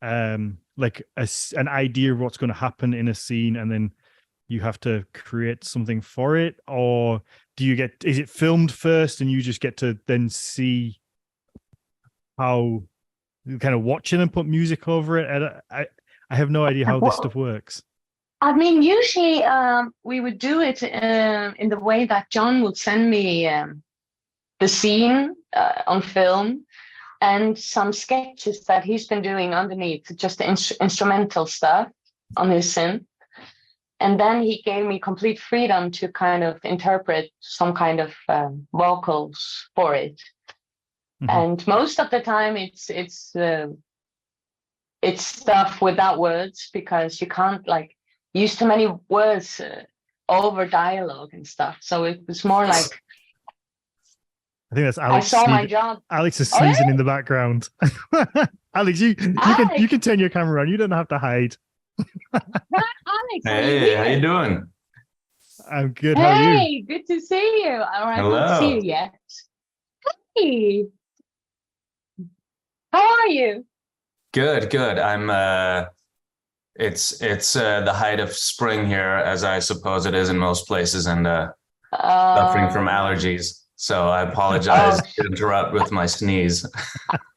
A: like an idea of what's going to happen in a scene, and then you have to create something for it? Or is it filmed first and you just get to then see how you kind of watch it and put music over it? I have no idea how this stuff works.
B: I mean, usually we would do it in the way that John would send me the scene on film and some sketches that he's been doing underneath, just the instrumental stuff on his synth. And then he gave me complete freedom to kind of interpret some kind of vocals for it. And most of the time it's stuff without words, because you can't like use too many words over dialogue and stuff. So it was more like,
A: I think that's Alex.
B: I saw my job.
A: Alex is sneezing in the background. Alex, you can turn your camera on. You don't have to hide.
B: Alex,
C: hey, how you doing?
A: I'm good. How are you?
B: Hey, good to see you. I don't see you yet. Hey, how are you?
C: Good. I'm. It's the height of spring here, as I suppose it is in most places, and suffering from allergies. So I apologize to interrupt with my sneeze.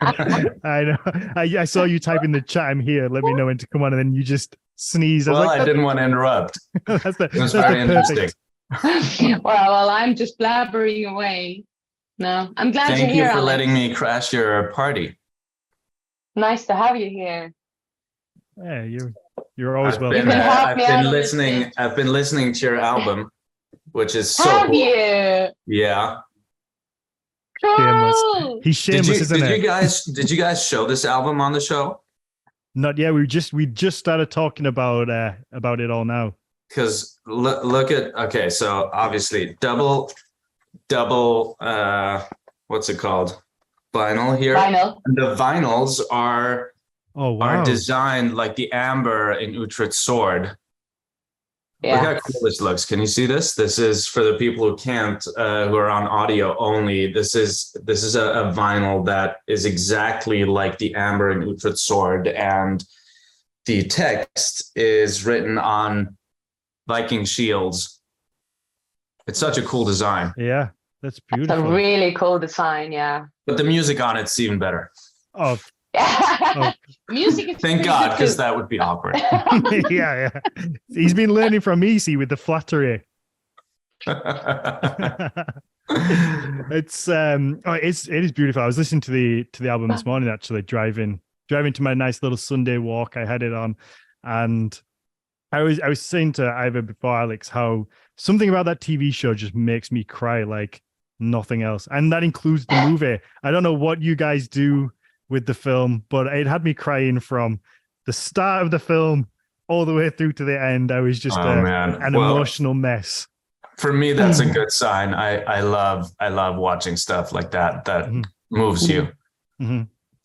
A: I know. I saw you type in the chat, I'm here, let me know when to come on, and then you just sneeze.
C: I didn't want to interrupt. It was very interesting.
B: Well, I'm just blabbering away. No, I'm glad you're here.
C: Thank you for
B: Alex.
C: letting me crash your party.
B: Nice to have you here.
A: Yeah, you're always welcome.
C: I've been listening to your album, which is so
B: have
C: cool.
B: You?
C: Yeah.
B: Cool.
A: He's shameless, isn't it?
C: Did you guys show this album on the show?
A: Not yet. We just started talking about it all now.
C: Because look at so obviously double what's it called? Vinyl here.
B: Vinyl.
C: And the vinyls are designed like the amber in Uhtred's sword.
B: Yeah.
C: Look how cool this looks. Can you see this? This is for the people who can't, who are on audio only. This is a vinyl that is exactly like the amber in Uhtred's sword, and the text is written on Viking shields. It's such a cool design.
A: Yeah, that's beautiful.
B: It's a really cool design, yeah.
C: But the music on it's even better.
A: Oh.
B: Music is
C: thank God, because that would be awkward.
A: yeah. He's been learning from Easy with the flattery. It is beautiful. I was listening to the album this morning, actually, driving to my nice little Sunday walk. I had it on, and I was saying to Eivør before, Alex, how something about that TV show just makes me cry like nothing else. And that includes the movie. I don't know what you guys do with the film, but it had me crying from the start of the film all the way through to the end. I was just an emotional mess.
C: For me, that's a good sign. I love watching stuff like that moves you.
A: Mm-hmm.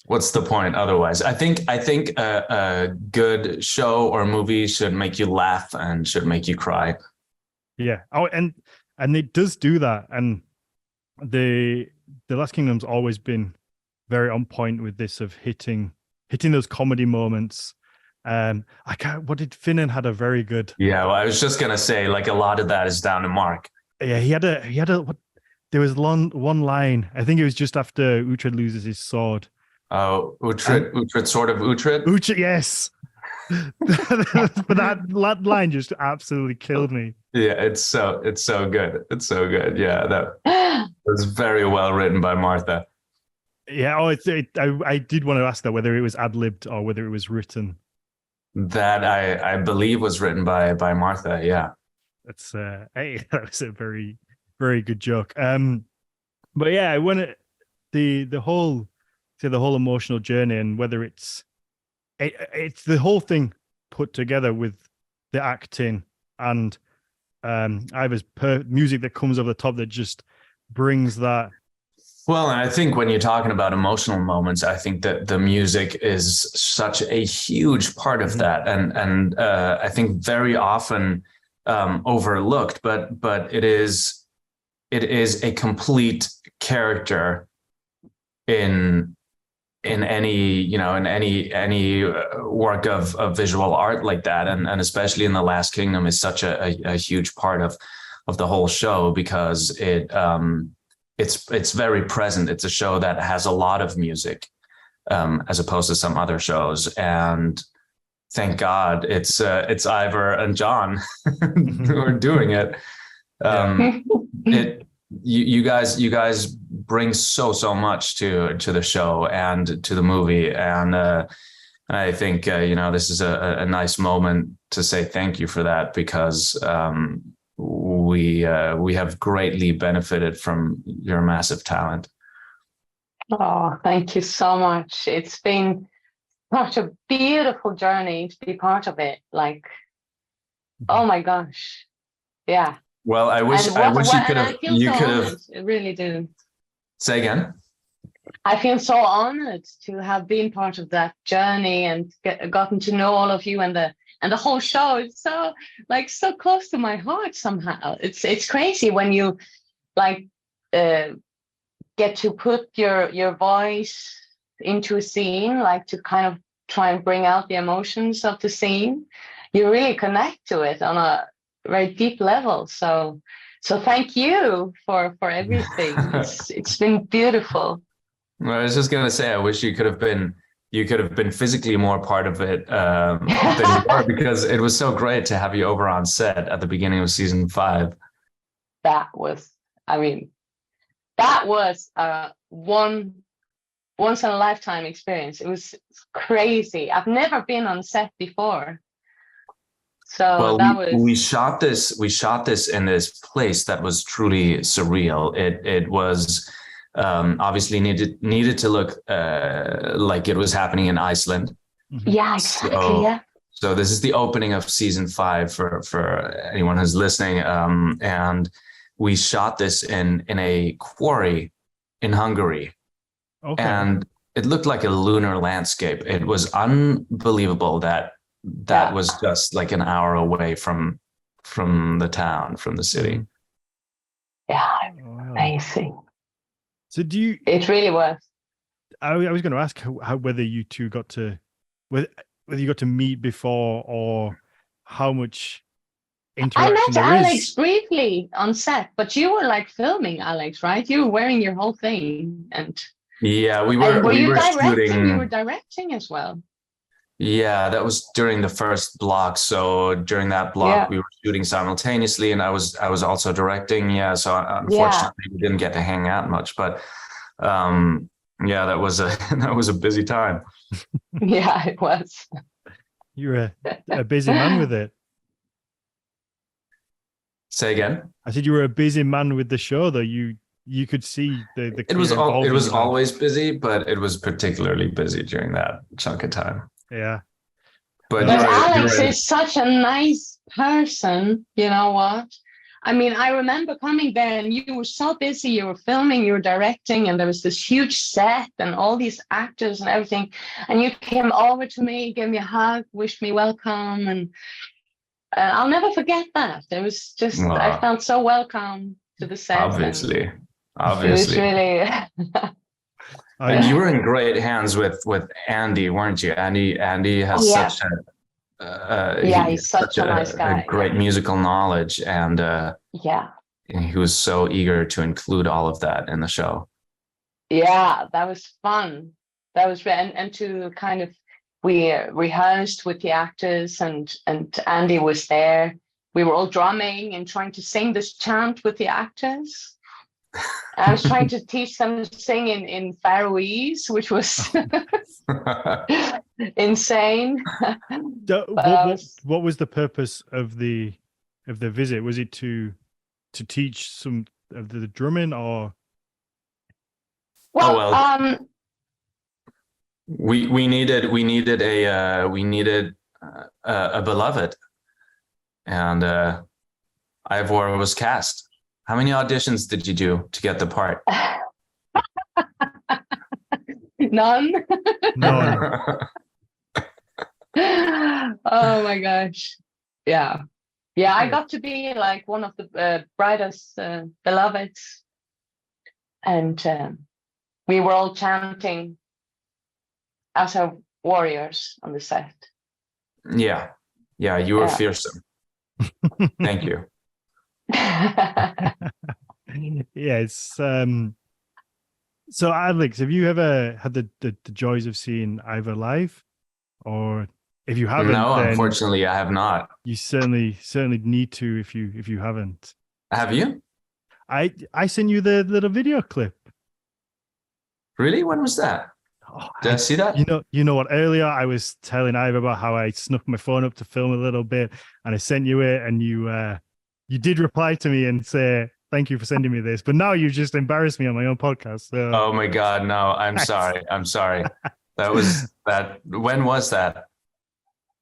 C: What's the point otherwise? I think a good show or movie should make you laugh and should make you cry.
A: Yeah. Oh, and it does do that. And the Last Kingdom's always been very on point with this of hitting those comedy moments. What did Finan had a very good.
C: Yeah, well, I was just gonna say, like, a lot of that is down to Mark.
A: Yeah, he had a there was one line. I think it was just after Uhtred loses his sword.
C: Oh, Uhtred, sword of Uhtred.
A: Uhtred, yes. But that line just absolutely killed me.
C: Yeah, it's so good. It's so good. Yeah, that was very well written by Martha.
A: Yeah. Oh, I did want to ask that whether it was ad-libbed or whether it was written.
C: That I believe was written by Martha. Yeah.
A: That's that was a very, very good joke. But yeah, I want the whole emotional journey, and whether it's the whole thing put together with the acting and Eivør's music that comes over the top that just brings that.
C: Well, and I think when you're talking about emotional moments, I think that the music is such a huge part of that, and I think very often overlooked. But it is a complete character in any work of visual art like that, and especially in The Last Kingdom is such a huge part of the whole show, because it's very present. It's a show that has a lot of music, as opposed to some other shows. And thank God it's Eivør and John who are doing it. You guys bring so much to the show and to the movie, and I think this is a nice moment to say thank you for that, because we have greatly benefited from your massive talent.
B: Oh, thank you so much. It's been such a beautiful journey to be part of it. Like, oh my gosh, yeah.
C: Well, I wish you could have.
B: I really do.
C: Say again.
B: I feel so honored to have been part of that journey and gotten to know all of you and the whole show. It's so close to my heart somehow. It's crazy when you get to put your voice into a scene, like to kind of try and bring out the emotions of the scene. You really connect to it on a very deep level. So thank you for everything. It's been beautiful.
C: Well, I was just gonna say, I wish you could have been physically more part of it than you are, because it was so great to have you over on set at the beginning of season 5.
B: That was a once in a lifetime experience. It was crazy. I've never been on set before. So we shot this in this place that was truly surreal. It was obviously needed to look like it was happening in Iceland. Yeah, exactly.
C: So this is the opening of season 5 for anyone who's listening. And we shot this in a quarry in Hungary. Okay. And it looked like a lunar landscape. It was unbelievable that was just like an hour away from the town, from the city.
B: Yeah, amazing.
A: So
B: it really was.
A: I was going to ask whether you two got to meet before, or how much interaction
B: I met
A: there
B: Alex
A: is.
B: briefly on set, but you were like filming, Alex, right? You were wearing your whole thing, and
C: yeah, we were
B: directing.
C: shooting.
B: You were directing as well.
C: Yeah, that was during the first block. So during that block, we were shooting simultaneously, and I was also directing. Yeah, so unfortunately, we didn't get to hang out much. But that was a busy time.
B: Yeah, it was.
A: You're a busy man with it.
C: Say again.
A: I said you were a busy man with the show, though. You could see the
C: It was
A: clear
C: it was
A: involvement.
C: always busy, but it was particularly busy during that chunk of time.
A: Yeah.
C: But
B: But
A: No.
B: Alex is such a nice person. You know what? I mean, I remember coming there and you were so busy. You were filming, you were directing, and there was this huge set and all these actors and everything. And you came over to me, gave me a hug, wished me welcome. And I'll never forget that. It was just, I felt so welcome to the set.
C: Obviously.
B: It was really.
C: And you were in great hands with Andy, weren't you? Andy has such
B: he's such a nice guy.
C: A great musical knowledge, and he was so eager to include all of that in the show.
B: Yeah, that was fun. That was and to kind of we rehearsed with the actors, and Andy was there. We were all drumming and trying to sing this chant with the actors. I was trying to teach them to sing in Faroese, which was insane.
A: What was the purpose of the visit? Was it to teach some of the drumming, or?
C: We needed a beloved, and Eivør was cast. How many auditions did you do to get the part?
B: None.
A: No.
B: Oh my gosh. Yeah. I got to be like one of the brightest beloveds, and we were all chanting as our warriors on the set.
C: Yeah, you were fearsome. Thank you.
A: It's so Alex, have you ever had the joys of seeing Eivør live, or if you haven't?
C: No, unfortunately I have not.
A: You certainly need to if you haven't.
C: Have you?
A: I sent you the little video clip.
C: Really? When was that? Did I see that?
A: You know what? Earlier I was telling Eivør about how I snuck my phone up to film a little bit, and I sent you it, and you did reply to me and say, thank you for sending me this. But now you just embarrassed me on my own podcast. So.
C: Oh my God, no, I'm sorry. That was that. When was that?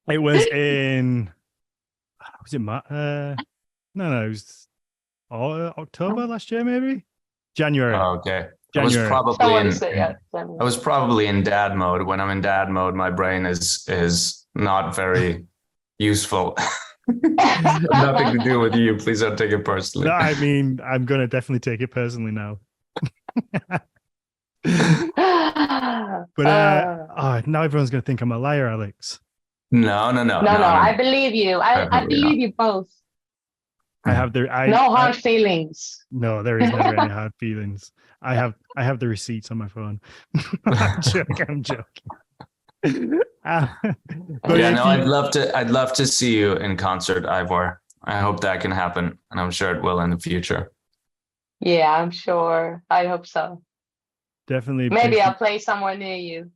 A: It was in, was it no, it was October last year, maybe? January.
C: Oh, okay.
A: January.
C: I was probably in dad mode. When I'm in dad mode, my brain is not very useful. Nothing to do with you. Please don't take it personally.
A: No, I mean, I'm going to definitely take it personally now. But now everyone's going to think I'm a liar, Alex.
C: No.
B: I believe you. I believe you both.
A: I have
B: no hard feelings.
A: No, there is never any hard feelings. I have the receipts on my phone. I'm joking.
C: I'd love to see you in concert, Eivør. I hope that can happen, and I'm sure it will in the future.
B: Yeah, I'm sure. I hope so.
A: Definitely.
B: Maybe I'll play somewhere near you.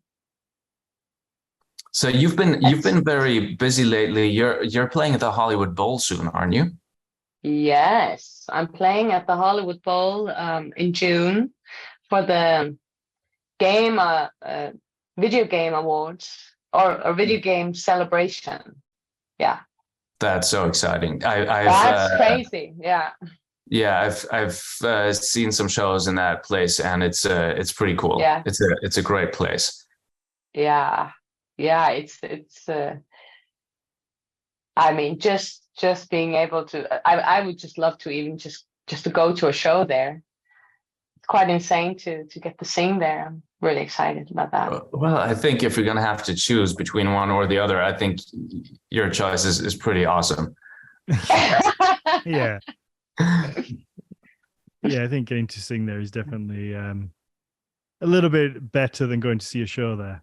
C: So you've been very busy lately. You're playing at the Hollywood Bowl soon, aren't you?
B: Yes, I'm playing at the Hollywood Bowl in June for the video game awards or a video game celebration. Yeah,
C: that's so exciting.
B: That's crazy.
C: Yeah, I've seen some shows in that place, and it's pretty cool.
B: Yeah,
C: it's a great place.
B: Yeah, it's I mean, just being able to, I would just love to even just to go to a show there. It's quite insane to get to sing there. I'm really excited about that.
C: Well, I think if you're going to have to choose between one or the other, I think your choice is pretty awesome.
A: Yeah. Yeah, I think getting to sing there is definitely a little bit better than going to see a show there.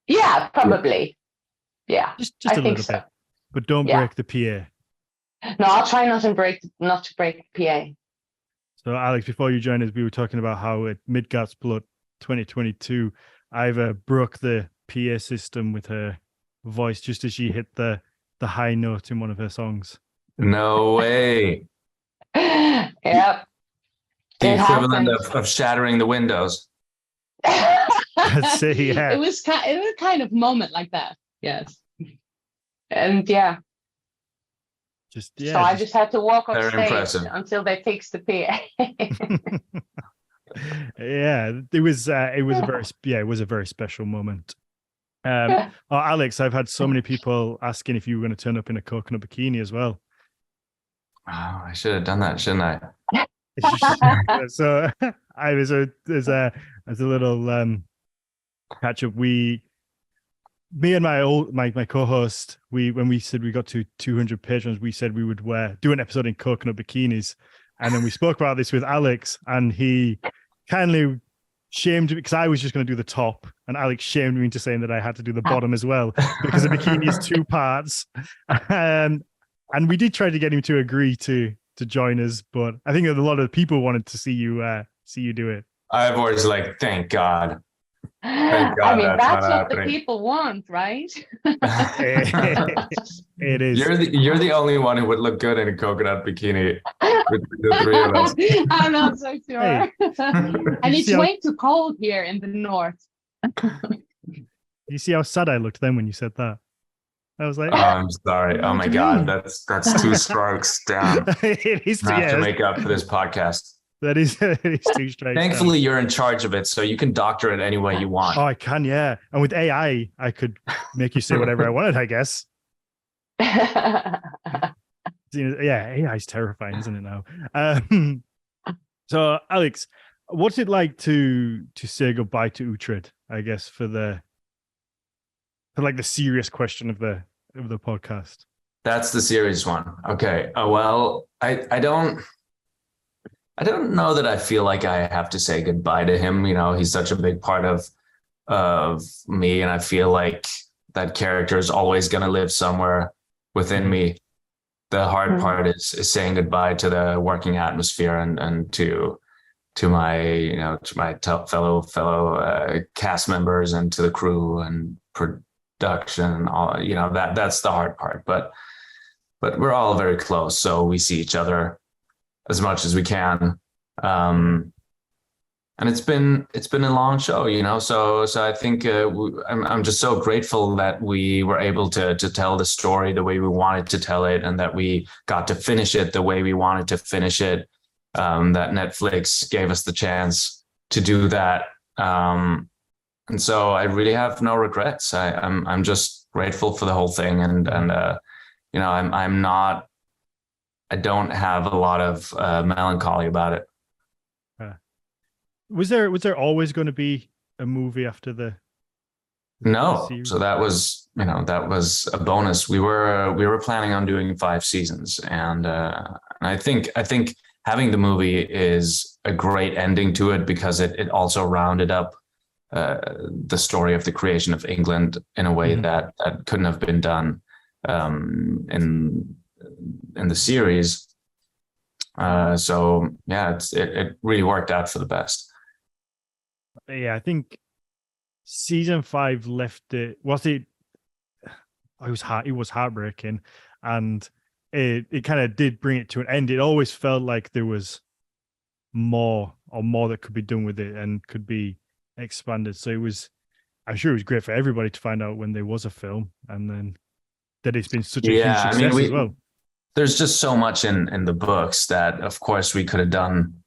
B: Yeah, probably. Yeah,
A: just a little bit. But don't break the PA.
B: No, I'll try not to break the PA.
A: So, Alex, before you joined us, we were talking about how at Midgårdsblot 2022, Eivør broke the PA system with her voice just as she hit the high note in one of her songs.
C: No way.
B: Yep.
C: The
B: It
C: equivalent
B: happened.
C: of shattering the windows.
A: Let's see, yeah.
B: It was kind of moment like that. Yes. And yeah. So I just had to walk off
C: Very
B: stage
C: impressive.
B: until they fixed the PA.
A: Yeah, it was a very special moment. Alex, I've had so many people asking if you were going to turn up in a coconut bikini as well.
C: Oh, I should have done that, shouldn't I?
A: So I was as a little catch up. Me and my co-host, when we said we got to 200 patrons, we said we would do an episode in coconut bikinis, and then we spoke about this with Alex, and he kindly shamed me because I was just going to do the top, and Alex shamed me into saying that I had to do the bottom as well because the bikini is 2 parts. And we did try to get him to agree to join us, but I think a lot of people wanted to see you do it.
C: I've always like, thank God.
B: Thank God, I mean, that's what the people want, right?
A: It is.
C: You're the only one who would look good in a coconut bikini between the 3 of us.
B: I'm not so sure. Hey. And it's way too cold here in the north.
A: You see how sad I looked then when you said that? I was like,
C: oh, I'm sorry. Oh my God, that's 2 strokes down.
A: It is.
C: I have to make up for this podcast.
A: That is 2 strikes.
C: Thankfully, you're in charge of it, so you can doctor it any way you want.
A: Oh, I can, yeah. And with AI, I could make you say whatever I wanted, I guess. Yeah, AI is terrifying, isn't it now? So, Alex, what's it like to say goodbye to Uhtred? I guess for the serious question of the podcast.
C: That's the serious one. Okay. Well, I don't know that I feel like I have to say goodbye to him. You know, he's such a big part of me, and I feel like that character is always going to live somewhere within me. The hard part is saying goodbye to the working atmosphere and to my fellow cast members and to the crew and production and all. You know, that's the hard part. But we're all very close, so we see each other as much as we can. And it's been a long show, you know, so I think I'm just so grateful that we were able to tell the story the way we wanted to tell it, and that we got to finish it the way we wanted to finish it, that Netflix gave us the chance to do that. And so I really have no regrets. I'm just grateful for the whole thing. And you know, I don't have a lot of melancholy about it.
A: Was there always going to be a movie after the
C: No.
A: series?
C: So that was a bonus. We were planning on doing 5 seasons, and I think having the movie is a great ending to it, because it also rounded up the story of the creation of England in a way that couldn't have been done in the series. So yeah, it really worked out for the best.
A: Yeah, I think season 5 left it. It was heartbreaking, and it kind of did bring it to an end. It always felt like there was more that could be done with it and could be expanded. So I'm sure it was great for everybody to find out when there was a film, and then that it's been such a huge success as well.
C: There's just so much in the books that, of course, we could have gone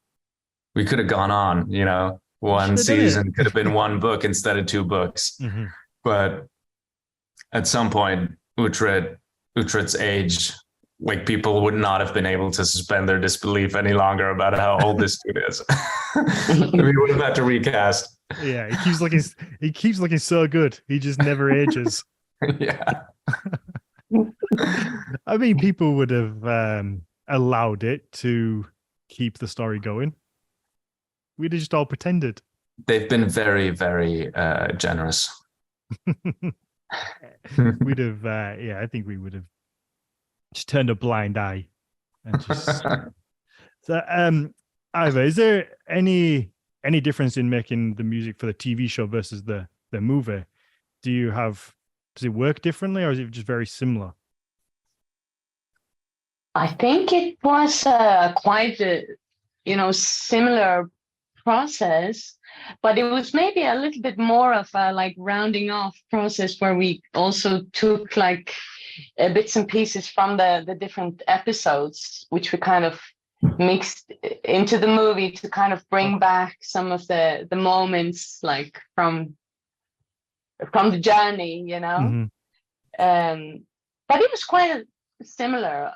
C: on, you know, one season could have been 1 book instead of 2 books. But at some point, Uhtred's age, like, people would not have been able to suspend their disbelief any longer about how old this dude is. We would have had to recast.
A: Yeah, he keeps looking so good. He just never ages.
C: Yeah.
A: I mean, people would have allowed it to keep the story going. We'd have just all pretended.
C: They've been very, very generous.
A: We'd have, I think we would have just turned a blind eye and just. So, Eivør, is there any difference in making the music for the TV show versus the movie? Does it work differently, or is it just very similar?
B: I think it was quite a, similar process, but it was maybe a little bit more of a like rounding off process where we also took like bits and pieces from the different episodes, which we kind of mixed into the movie to kind of bring back some of the moments like from the journey, but it was quite a similar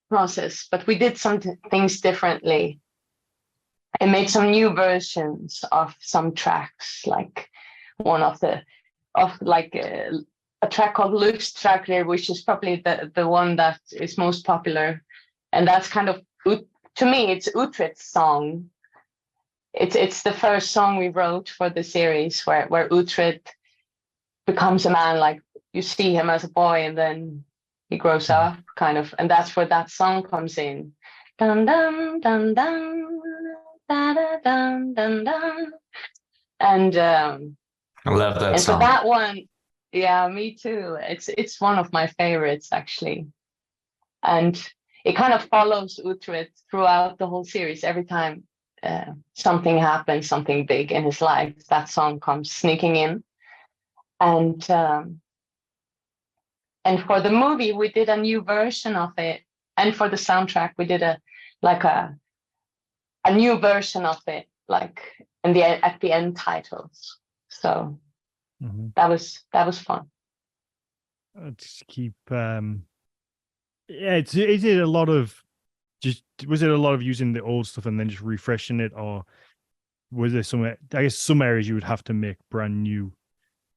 B: process, but we did some things differently and made some new versions of some tracks, like one of a track called Illustrious, which is probably the one that is most popular, and that's kind of, to me, it's Uhtred's song. It's the first song we wrote for the series where Uhtred becomes a man, like you see him as a boy and then he grows up, kind of, and that's where that song comes in. Dun dun dun dun da da dun dun dun. And
C: I love that
B: and
C: song.
B: so that one, yeah, me too. It's one of my favorites actually, and it kind of follows Uhtred throughout the whole series. Every time something happens, something big in his life, that song comes sneaking in. And for the movie, we did a new version of it, and for the soundtrack, we did a new version of it, like at the end titles. So that was fun.
A: Let's keep. Yeah, is it a lot of was it a lot of using the old stuff and then just refreshing it, or was there some? I guess some areas you would have to make brand new.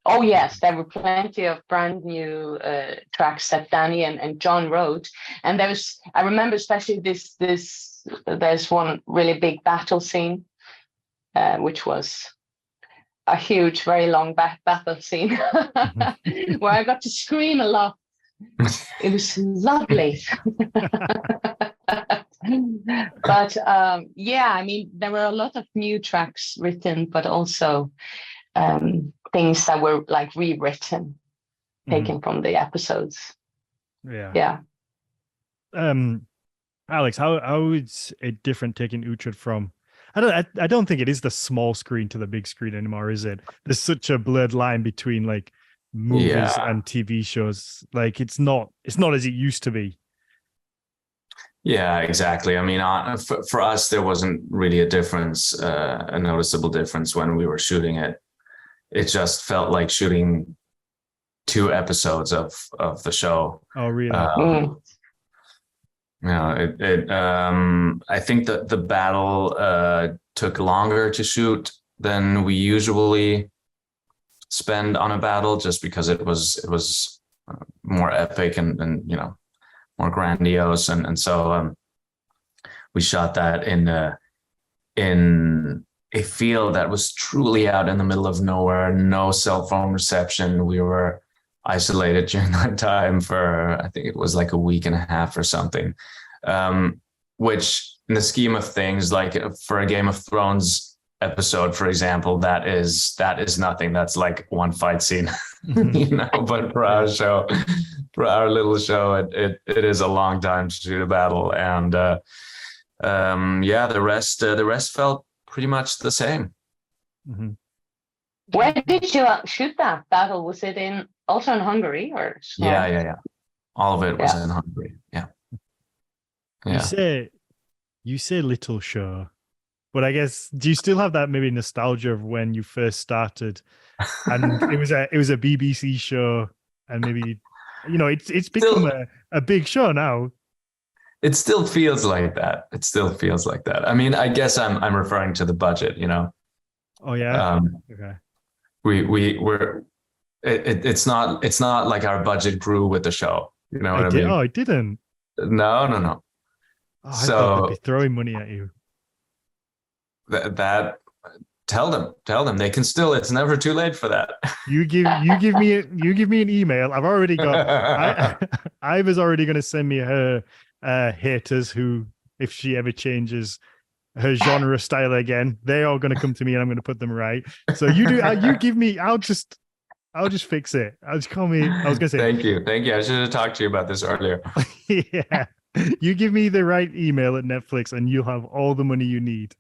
B: Oh yes, there were plenty of brand new tracks that Danny and John wrote, and I remember especially this. There's one really big battle scene, which was a huge, very long battle scene where I got to scream a lot. It was lovely. But yeah, I mean, there were a lot of new tracks written, but also things that were like rewritten, taken from the episodes. Yeah.
A: Alex, how is it different taking Uhtred from? I don't think it is the small screen to the big screen anymore, is it? There's such a blurred line between like movies and TV shows. Like it's not as it used to be.
C: Yeah, exactly. I mean, for us, there wasn't really a difference, a noticeable difference when we were shooting it. It just felt like shooting 2 episodes of the show.
A: Oh, really?
C: I think that the battle took longer to shoot than we usually spend on a battle, just because it was more epic and more grandiose, and so we shot that in a field that was truly out in the middle of nowhere, no cell phone reception. We were isolated during that time for, I think it was like a week and a half or something, which in the scheme of things, like for a Game of Thrones episode, for example, that is nothing. That's like one fight scene, but for our show, for our little show, it is a long time to shoot a battle. And the rest felt pretty much the same.
B: Where did you shoot that battle? Was it also in Hungary or?
C: Yeah. All of it was in Hungary. Yeah.
A: You say little show, but I guess, do you still have that maybe nostalgia of when you first started, and it was a BBC show, and maybe it's become a big show now.
C: It still feels like that. I mean, I guess I'm referring to the budget.
A: Oh yeah. Okay.
C: It's not like our budget grew with the show. You know what I mean?
A: Oh, it didn't.
C: No.
A: Oh, I thought they'd be throwing money at you.
C: That tell them they can still. It's never too late for that.
A: You give me an email. I've already got. Eivør's already going to send me her haters who, if she ever changes her genre style again, they're all going to come to me and I'm going to put them right. So you give me. I'll just fix it. I'll just call me. I was going to say
C: thank you. I should have talked to you about this earlier.
A: Yeah. You give me the right email at Netflix and you'll have all the money you need.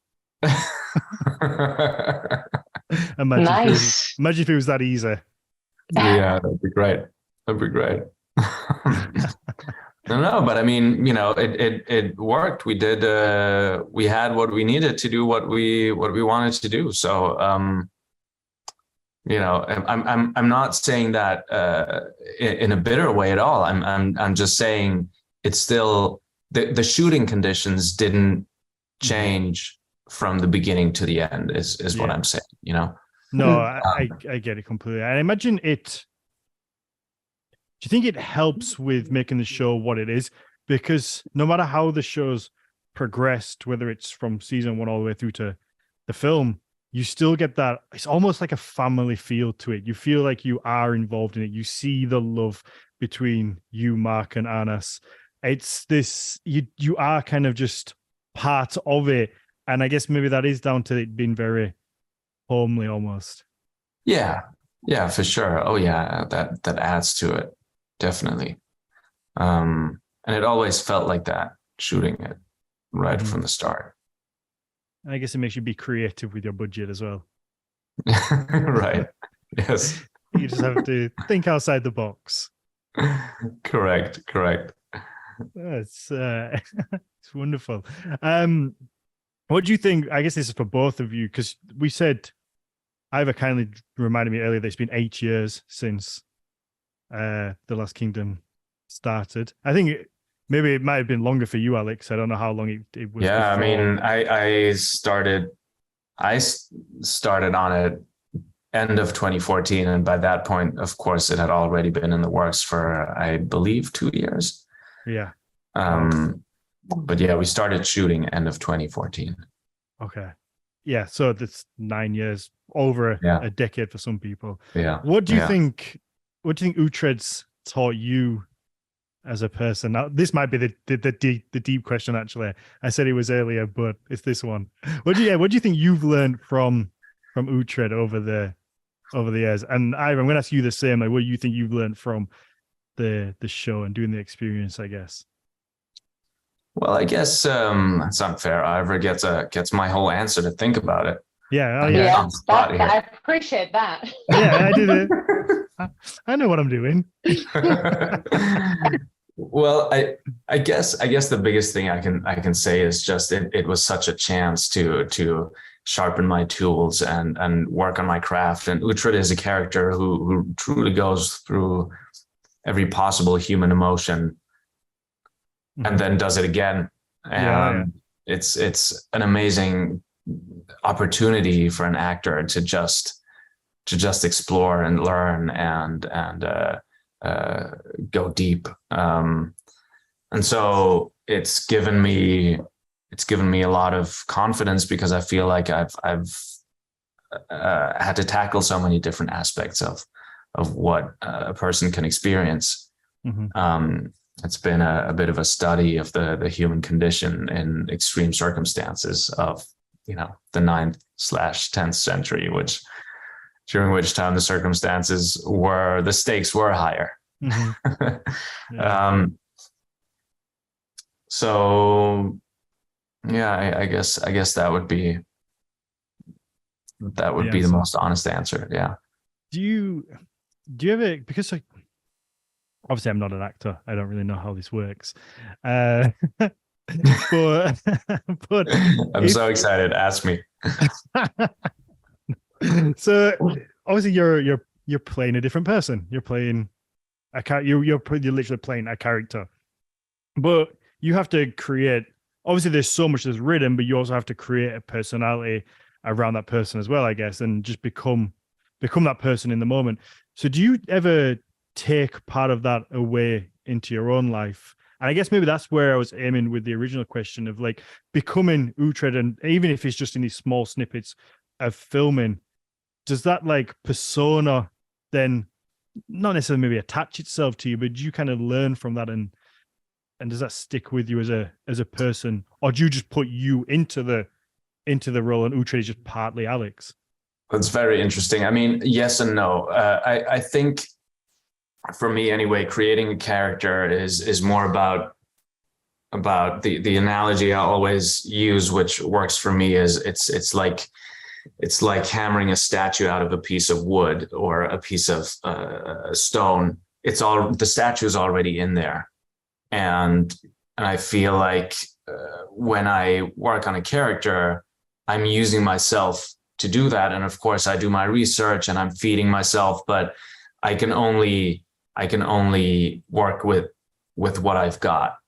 B: Nice.
A: Imagine if it was that easy.
C: Yeah, that'd be great. That'd be great. No, but I mean, it worked. We did. We had what we needed to do what we wanted to do. So, I'm not saying that in a bitter way at all. I'm just saying it's still the shooting conditions didn't change from the beginning to the end. Is what I'm saying.
A: No, I get it completely. I imagine it. Do you think it helps with making the show what it is? Because no matter how the show's progressed, whether it's from season 1 all the way through to the film, you still get that. It's almost like a family feel to it. You feel like you are involved in it. You see the love between you, Mark, and Anas. It's this, you are kind of just part of it. And I guess maybe that is down to it being very homely almost.
C: Yeah, for sure. Oh yeah, that adds to it. Definitely. And it always felt like that, shooting it right from the start.
A: And I guess it makes you be creative with your budget as well.
C: Right. Yes.
A: You just have to think outside the box.
C: Correct.
A: It's it's wonderful. What do you think? I guess this is for both of you, because we said, Eivør kindly reminded me earlier that it's been 8 years since The Last Kingdom started. I think maybe it might have been longer for you, Alex. I don't know how long it was.
C: Yeah,
A: before.
C: I mean, I started on it end of 2014, and by that point, of course, it had already been in the works for, I believe, 2 years.
A: Yeah.
C: But yeah, we started shooting end of 2014.
A: Okay. Yeah, so that's 9 years, over a decade for some people.
C: Yeah.
A: What do you think? What do you think Uhtred's taught you as a person? Now, this might be the deep question. Actually, I said it was earlier, but it's this one. What do you think you've learned from Uhtred over the years? And Eivør, I'm going to ask you the same. Like, what do you think you've learned from the show and doing the experience? I guess.
C: Well, I guess it's unfair. Eivør gets my whole answer to think about it.
A: Yeah,
B: I appreciate that.
A: Yeah, I did it. I know what I'm doing.
C: Well, I guess the biggest thing I can say is just it was such a chance to sharpen my tools and work on my craft. And Uhtred is a character who truly goes through every possible human emotion and then does it again. And it's an amazing opportunity for an actor to just explore and learn and go deep. And so it's given me a lot of confidence, because I feel like I've had to tackle so many different aspects of what a person can experience. It's been a bit of a study of the human condition in extreme circumstances of, the 9th/10th century, during which time the stakes were higher. So yeah, I guess that would be the most honest answer. Yeah.
A: Do you ever, because like, obviously I'm not an actor, I don't really know how this works, but
C: I'm so excited. Ask me.
A: So obviously you're playing a different person. You're playing a you're literally playing a character, but you have to create. Obviously, there's so much that's written, but you also have to create a personality around that person as well, I guess, and just become that person in the moment. So do you ever take part of that away into your own life? And I guess maybe that's where I was aiming with the original question of like becoming Uhtred, and even if it's just in these small snippets of filming, does that like persona then not necessarily maybe attach itself to you, but do you kind of learn from that, and does that stick with you as a person, or do you just put you into the role and Uhtred is just partly Alex?
C: That's very interesting. I mean, yes and no. I think for me anyway, creating a character is more about about the analogy I always use, which works for me, is it's like hammering a statue out of a piece of wood or a piece of stone. The statue is already in there, and I feel like when I work on a character, I'm using myself to do that, and of course I do my research and I'm feeding myself, but I can only work with what I've got.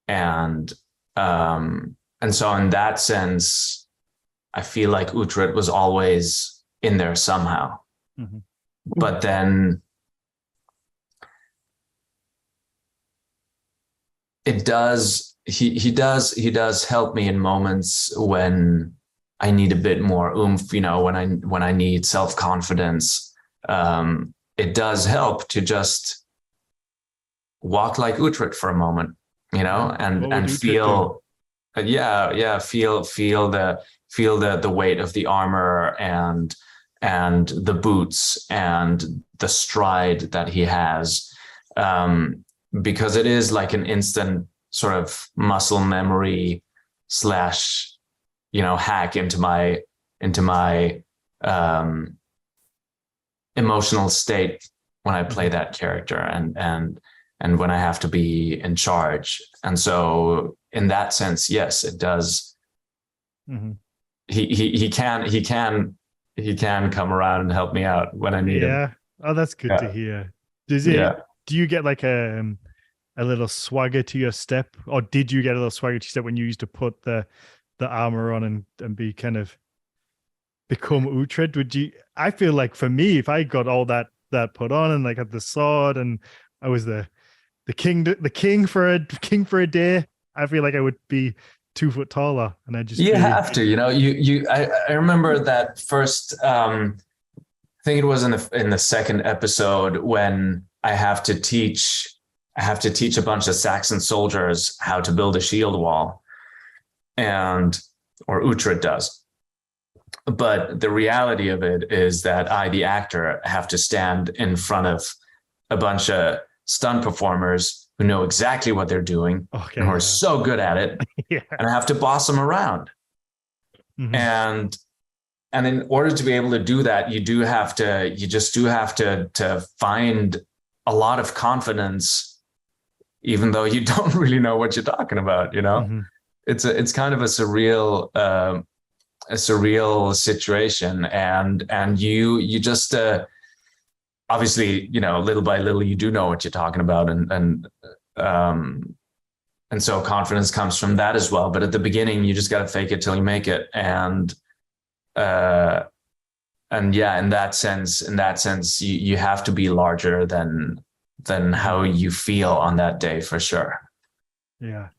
C: And so in that sense, I feel like Uhtred was always in there somehow.
A: Mm-hmm.
C: But then he does help me in moments when I need a bit more oomph, when I need self-confidence. It does help to just walk like Uhtred for a moment, and feel, feel the weight of the armor and the boots and the stride that he has, because it is like an instant sort of muscle memory / hack into my emotional state when I play that character and when I have to be in charge. And so in that sense, yes, it does.
A: Mm-hmm.
C: He can come around and help me out when I need him.
A: Yeah. Oh, that's good to hear. Do you get like a little swagger to your step, or did you get a little swagger to your step when you used to put the armor on and be kind of become Uhtred? I feel like for me, if I got all that put on and like had the sword and I was the king for a day, I feel like I would be 2 foot taller, and I just
C: have to, I remember that first, I think it was in the second episode when I have to teach a bunch of Saxon soldiers how to build a shield wall, or Uhtred does. But the reality of it is that I, the actor, have to stand in front of a bunch of stunt performers who know exactly what they're doing and who are so good at it.
A: Yeah.
C: And I have to boss them around.
A: Mm-hmm.
C: And in order to be able to do that, you just do have to find a lot of confidence, even though you don't really know what you're talking about,
A: Mm-hmm.
C: It's kind of a surreal situation, and you just obviously, little by little you do know what you're talking about, and so confidence comes from that as well. But at the beginning, you just got to fake it till you make it, and yeah, in that sense, you have to be larger than how you feel on that day, for sure.
A: Yeah,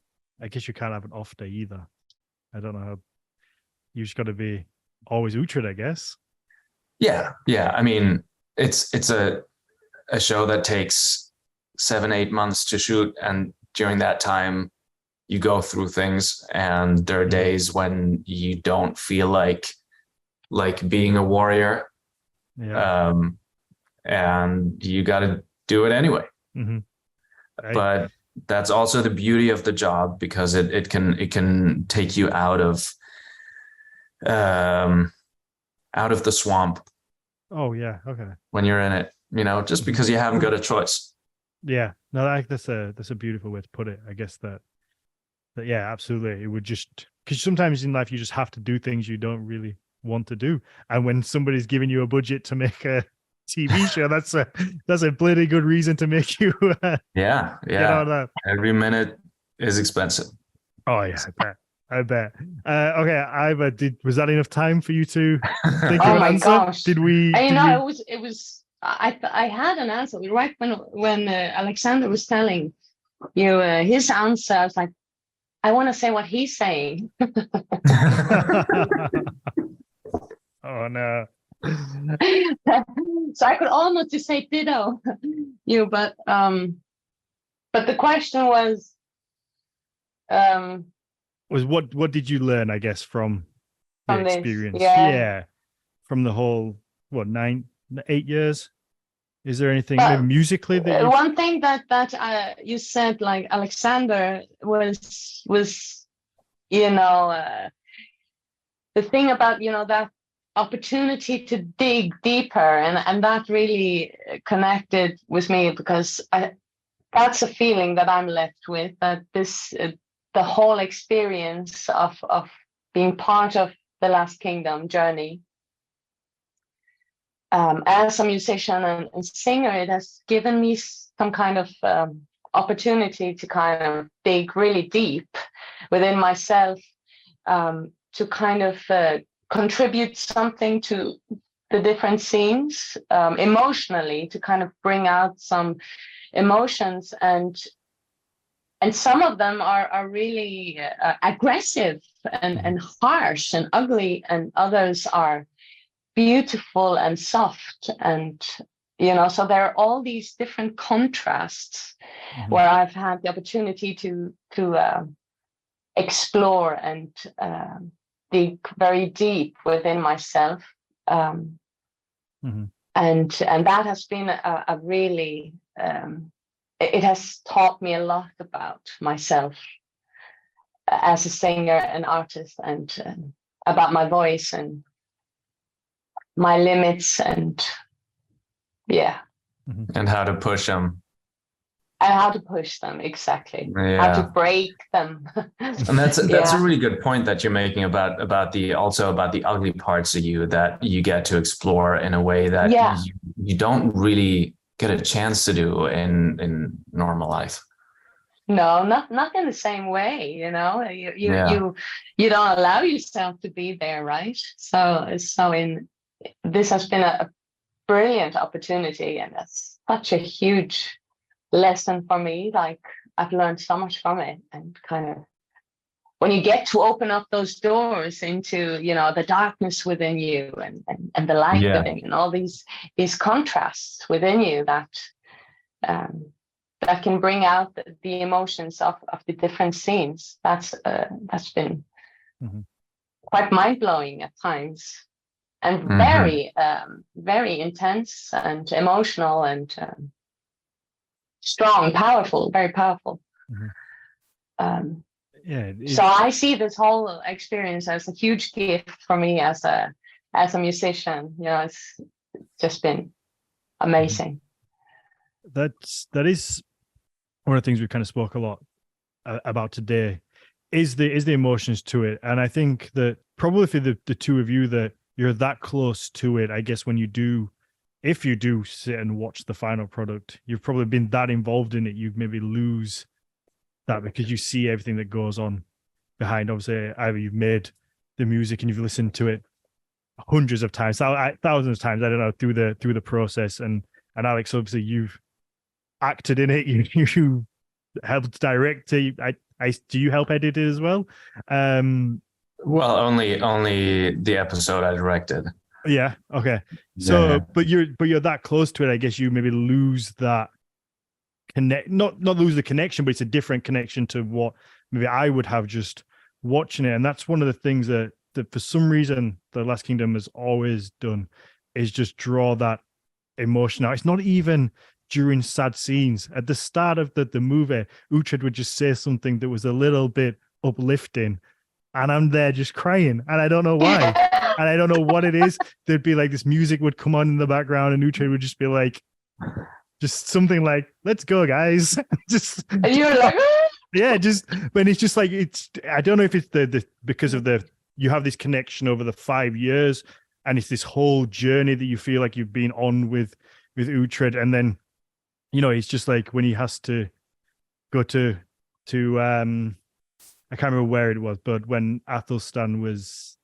A: I guess you can't have an off day either. I don't know how. You just got to be always Uhtred, I guess.
C: Yeah. I mean, it's a show that takes 7-8 months to shoot, and during that time, you go through things, and there are days when you don't feel like being a warrior, and you got to do it anyway.
A: Mm-hmm.
C: But that's also the beauty of the job, because it can take you out of the swamp.
A: Oh yeah, okay.
C: When you're in it, just because you haven't got a choice.
A: Yeah, no, that's a beautiful way to put it. I guess that yeah, absolutely. It would just, because sometimes in life you just have to do things you don't really want to do, and when somebody's giving you a budget to make a TV show, that's a bloody good reason to make you get out of that.
C: Every minute is expensive.
A: Oh yeah, I bet. Okay, Eivør, was that enough time for you to think of an answer?
B: Gosh.
A: Did we?
B: It was. I had an answer right when Alexander was telling you his answer. I was like, I want to say what he's saying.
A: Oh no.
B: So I could almost just say ditto but the question was
A: what did you learn, I guess, from the experience?
B: Yeah.
A: From the whole 8 years Is there anything
B: But,
A: maybe musically that you...
B: one thing that you said, like Alexander was the thing about that opportunity to dig deeper, and that really connected with me, because that's a feeling that I'm left with, that this the whole experience of being part of the Last Kingdom journey as a musician and singer, it has given me some kind of opportunity to kind of dig really deep within myself, to kind of contribute something to the different scenes, emotionally, to kind of bring out some emotions, and some of them are really aggressive and harsh and ugly, and others are beautiful and soft, and so there are all these different contrasts where I've had the opportunity to explore and dig very deep within myself, and that has been a really it has taught me a lot about myself as a singer and artist, and about my voice and my limits, and
C: and how to push them,
B: exactly.
C: Yeah.
B: How to break them.
C: And that's a really good point that you're making about the ugly parts of you that you get to explore in a way that you don't really get a chance to do in normal life.
B: No, not in the same way, you don't allow yourself to be there, right? So this has been a brilliant opportunity, and it's such a huge lesson for me. Like, I've learned so much from it, and kind of when you get to open up those doors into the darkness within you and the light within you, and all these contrasts within you that can bring out the emotions of the different scenes. That's been quite mind-blowing at times, and very very intense and emotional and strong, powerful, very powerful. So I see this whole experience as a huge gift for me as a musician. It's just been amazing.
A: That is one of the things we kind of spoke a lot about today, is the emotions to it. And I think that probably for the two of you, that you're that close to it, I guess, if you do sit and watch the final product, you've probably been that involved in it, you maybe lose that because you see everything that goes on behind. Obviously, either you've made the music and you've listened to it hundreds of times, thousands of times, I don't know, through the process. And Alex, obviously, you've acted in it, you helped direct it. Do you help edit it as well?
C: Well, only the episode I directed.
A: Yeah. Okay. So, but you're that close to it. I guess you maybe lose that not lose the connection, but it's a different connection to what maybe I would have just watching it. And that's one of the things that for some reason the Last Kingdom has always done, is just draw that emotion out. It's not even during sad scenes. At the start of the movie, Uhtred would just say something that was a little bit uplifting, and I'm there just crying, and I don't know why. And I don't know what it is. There'd be like this music would come on in the background, and Uhtred would just be like, just something like, "Let's go, guys."
B: And you're like,
A: yeah, but it's just like, I don't know if it's the because of you have this connection over the 5 years, and it's this whole journey that you feel like you've been on with Uhtred, and then it's just like when he has to go to I can't remember where it was, but when Athelstan was,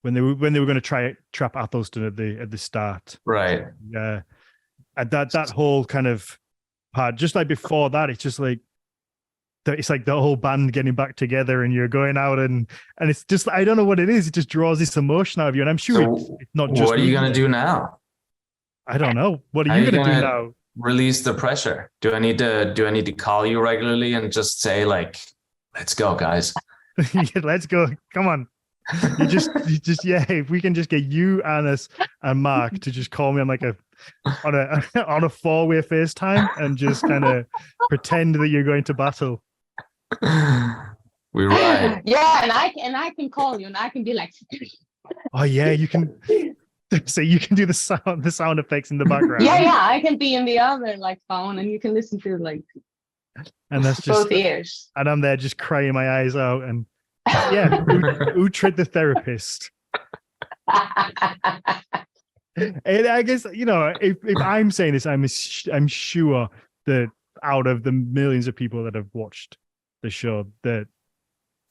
A: when they were going to trap Athelstan at the start,
C: right?
A: Yeah, and that whole kind of part, just like before that, it's just like it's like the whole band getting back together, and you're going out, and it's just, I don't know what it is. It just draws this emotion out of you, and I'm sure it's not just.
C: What are you going to do now?
A: I don't know. What are you going to do now?
C: Release the pressure. Do I need to call you regularly and just say, like, let's go, guys?
A: Let's go. Come on. You just if we can just get you, Annis, and Mark to just call me on like a on a on a 4-way FaceTime and just kind of pretend that you're going to battle.
C: We ride.
B: Yeah, and I can call you and I can be like,
A: Oh yeah, you can. So you can do the sound effects in the background.
B: yeah, I can be in the other like phone and you can listen to like
A: And that's just
B: both ears.
A: And I'm there just crying my eyes out. And yeah, Uhtred the therapist. And I guess, you know, if I'm saying this, I'm sure that out of the millions of people that have watched the show, that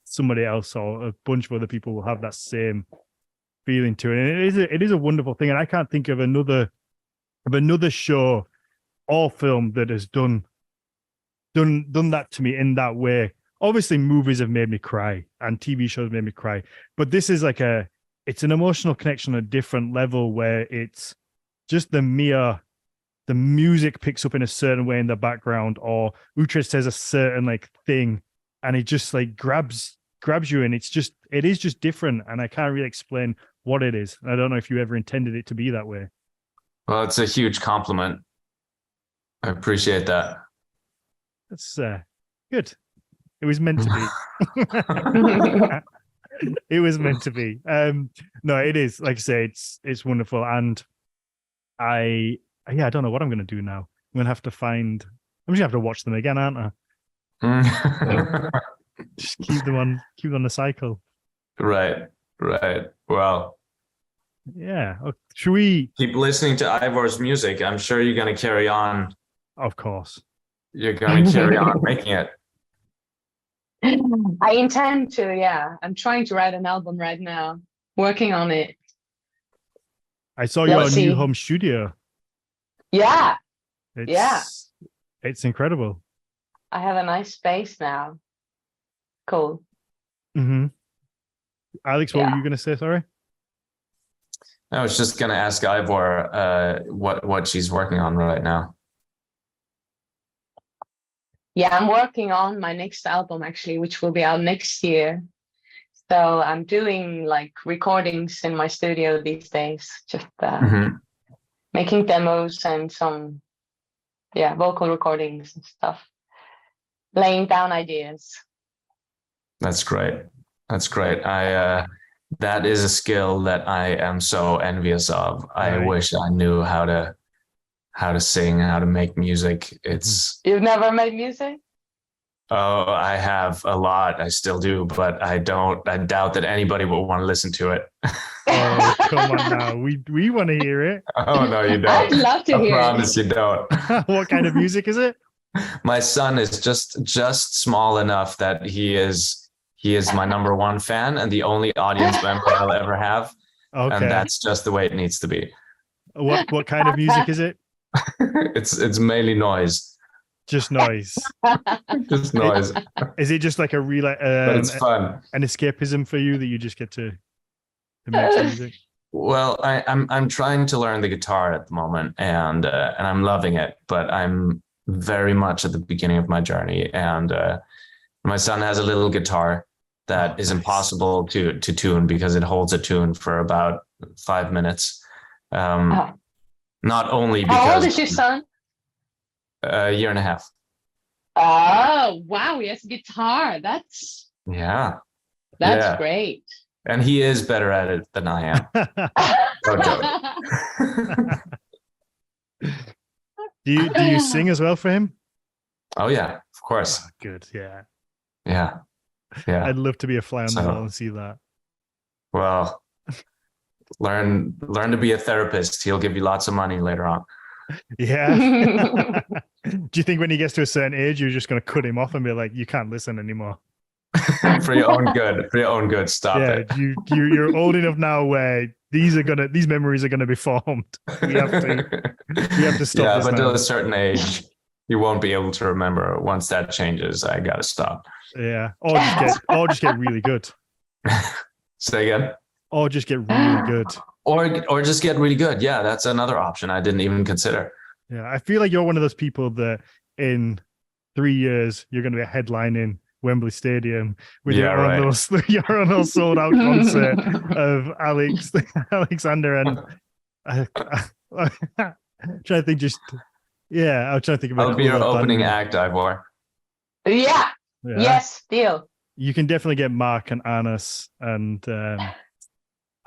A: somebody else or a bunch of other people will have that same feeling to it. And it is a wonderful thing. And I can't think of another show or film that has done that to me in that way. Obviously, movies have made me cry and TV shows made me cry, but this is like it's an emotional connection on a different level where it's just the music picks up in a certain way in the background, or Uhtred says a certain like thing, and it just like grabs you, and it is just different, and I can't really explain what it is. I don't know if you ever intended it to be that way.
C: Well, it's a huge compliment. I appreciate that.
A: That's good. It was meant to be. It was meant to be. No, it is. Like I say, it's wonderful, and I don't know what I'm going to do now. I'm going to have to I'm just going to have to watch them again, aren't I? Just keep them on the cycle.
C: Right. Well,
A: yeah. Should we
C: keep listening to Eivør's music? I'm sure you're going to carry on.
A: Of course.
C: You're going to carry on making it.
B: I intend to, yeah. I'm trying to write an album right now, working on it.
A: I saw your new home studio.
B: Yeah.
A: It's incredible.
B: I have a nice space now. Cool.
A: Mm-hmm. Alex, what were you going to say? Sorry.
C: I was just going to ask Eivør what she's working on right now.
B: Yeah, I'm working on my next album actually, which will be out next year. So I'm doing like recordings in my studio these days, just making demos and some vocal recordings and stuff, laying down ideas. That's great.
C: That is a skill that I am so envious of. I wish I knew how to sing, how to make music.
B: You've never made music?
C: Oh, I have a lot. I still do, but I doubt that anybody will want to listen to it.
A: Oh, come on now. We want to hear it.
C: Oh, no, you don't.
B: I'd love to hear it.
C: I promise you don't.
A: What kind of music is it?
C: My son is just small enough that he is my number one fan and the only audience member I'll ever have. Okay. And that's just the way it needs to be.
A: What kind of music is it?
C: It's mainly noise.
A: Just noise.
C: Just noise.
A: Is it just like a real
C: but it's fun.
A: An escapism for you that you just get to make some music?
C: Well, I'm trying to learn the guitar at the moment, and I'm loving it, but I'm very much at the beginning of my journey, and my son has a little guitar that is impossible to tune because it holds a tune for about 5 minutes. Not only because...
B: How old is your son?
C: A year and a half.
B: Oh, wow. He has a guitar. That's great.
C: And he is better at it than I am.
A: Do you sing as well for him?
C: Oh, yeah, of course.
A: Oh, good. Yeah.
C: I'd
A: love to be a fly on the wall and see that.
C: Well, learn to be a therapist. He'll give you lots of money later on.
A: Yeah. Do you think when he gets to a certain age, you're just going to cut him off and be like, you can't listen anymore?
C: For your own good. Stop it.
A: You're old enough now where these memories are going to be formed. We have to stop.
C: Yeah,
A: this
C: but
A: now.
C: to a certain age, you won't be able to remember. Once that changes, I got to stop.
A: Yeah. Or just get really good.
C: Say again?
A: Or just get really good.
C: Or just get really good. Yeah, that's another option I didn't even consider.
A: Yeah, I feel like you're one of those people that in 3 years you're going to be headlining Wembley Stadium with your own little sold out concert of Alexander and trying to think. I'm trying to think of.
C: I'll be your opening act, Eivør.
B: Yeah. Yes, deal.
A: You can definitely get Mark and Anas and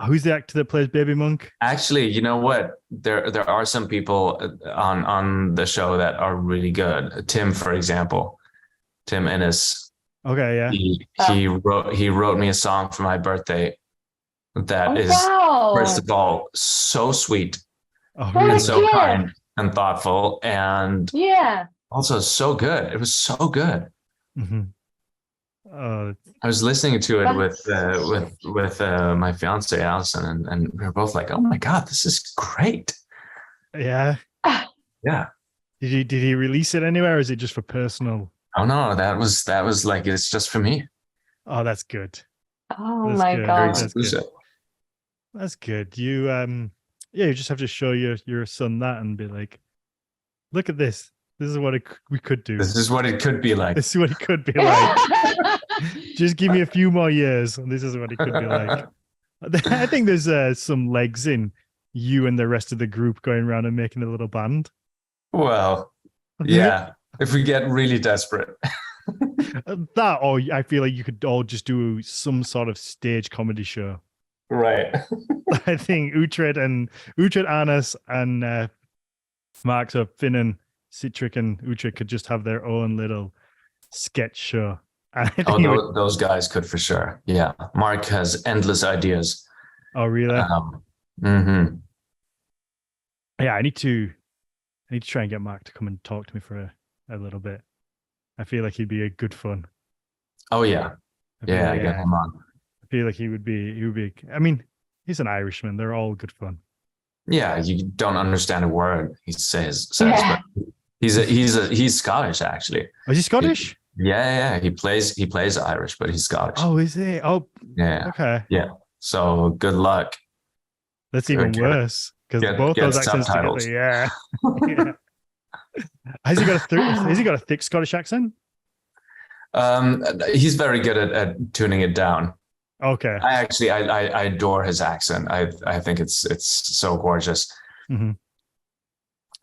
A: who's the actor that plays Baby Monk?
C: Actually, you know what? There are some people on the show that are really good. Tim, for example, Tim Ennis.
A: Okay, yeah.
C: He wrote me a song for my birthday that is first of all so sweet and so kind and thoughtful and also so good. It was so good.
A: Mm-hmm.
C: I was listening to it with my fiance Allison, and we were both like, "Oh my god, this is great!"
A: Yeah,
C: yeah.
A: Did he release it anywhere, or is it just for personal?
C: Oh no, that was like it's just for me.
A: Oh, that's good.
B: Oh my god,
A: that's good. You you just have to show your son that and be like, "Look at this. This is what we could do.
C: This is what it could be like.
A: This is what it could be like." Just give me a few more years, and this is what it could be like. I think there's some legs in you and the rest of the group going around and making a little band.
C: Well, yeah, if we get really desperate.
A: That, or I feel like you could all just do some sort of stage comedy show.
C: Right.
A: I think Uhtred, Anas, and Mark, so Finn and Citric and Uhtred could just have their own little sketch show.
C: Those guys could for sure. Yeah. Mark has endless ideas.
A: Oh, really? Yeah, I need to try and get Mark to come and talk to me for a little bit. I feel like he'd be a good fun.
C: Oh yeah. Yeah, get him on.
A: I feel like he would be I mean, he's an Irishman. They're all good fun.
C: Yeah, you don't understand a word he says, but he's Scottish actually.
A: Oh, is he Scottish?
C: Yeah. He plays Irish, but he's Scottish.
A: Oh, is he? Oh,
C: yeah.
A: Okay.
C: Yeah. So good luck.
A: That's even worse because both those accents
C: subtitles.
A: together. Yeah. Has he got a thick Scottish accent?
C: He's very good at tuning it down.
A: Okay.
C: I adore his accent. I think it's so gorgeous.
A: Mm-hmm.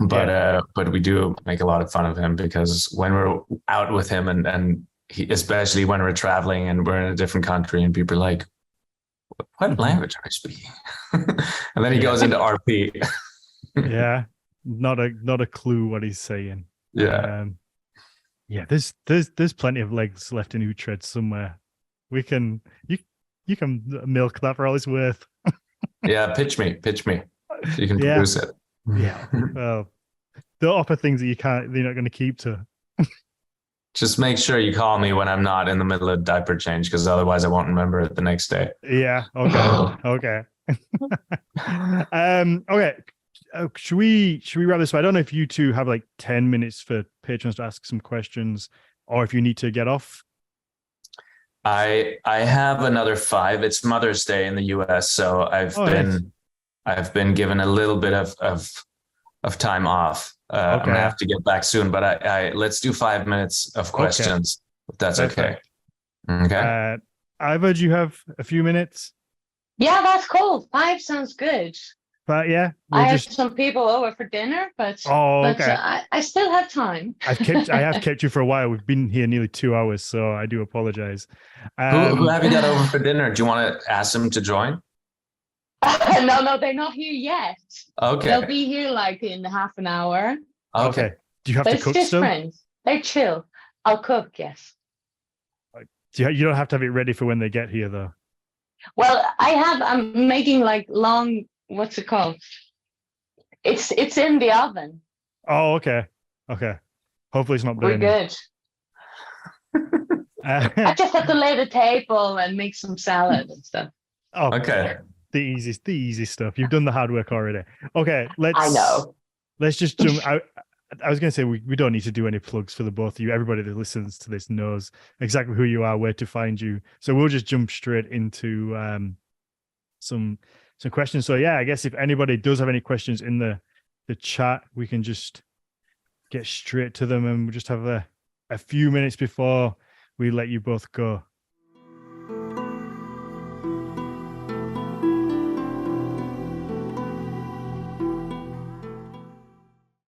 C: But we do make a lot of fun of him because when we're out with him and he, especially when we're traveling and we're in a different country and people are like, what language are you speaking? And then he goes into RP.
A: Yeah. Not a clue what he's saying.
C: Yeah.
A: There's plenty of legs left in Uhtred somewhere. You can milk that for all it's worth.
C: Yeah, pitch me. So you can produce it.
A: Yeah. Well, don't offer things that you're not going to keep to.
C: Just make sure you call me when I'm not in the middle of diaper change, because otherwise I won't remember it the next day.
A: Yeah. Okay. Okay. Should we wrap this up? I don't know if you two have like 10 minutes for patrons to ask some questions, or if you need to get off.
C: I have another 5. It's Mother's Day in the US, so I've been given a little bit of time off. I'm gonna have to get back soon, but I let's do 5 minutes of questions. If that's
A: Perfect.
C: Okay.
A: Eivør, do you have a few minutes?
B: Yeah, that's cool. 5 sounds good.
A: But yeah,
B: I have some people over for dinner, but I still have time.
A: I have kept you for a while. We've been here nearly 2 hours, so I do apologize.
C: Who have you got over for dinner? Do you want to ask them to join?
B: No, they're not here yet.
C: Okay.
B: They'll be here like in half an hour.
A: Okay. Do you have to cook
B: just
A: still?
B: Friends. They're chill. I'll cook, yes.
A: You don't have to have it ready for when they get here, though.
B: Well, I'm making like long, what's it called? It's in the oven.
A: Oh, okay. Hopefully it's not burning.
B: We're good. I just have to lay the table and make some salad and stuff.
A: Oh,
C: okay.
A: The easy stuff. You've done the hard work already. Okay,
B: I know.
A: Let's just jump. I was going to say we don't need to do any plugs for the both of you. Everybody that listens to this knows exactly who you are, where to find you. So we'll just jump straight into some questions. So yeah, I guess if anybody does have any questions in the chat, we can just get straight to them, and we'll just have a few minutes before we let you both go.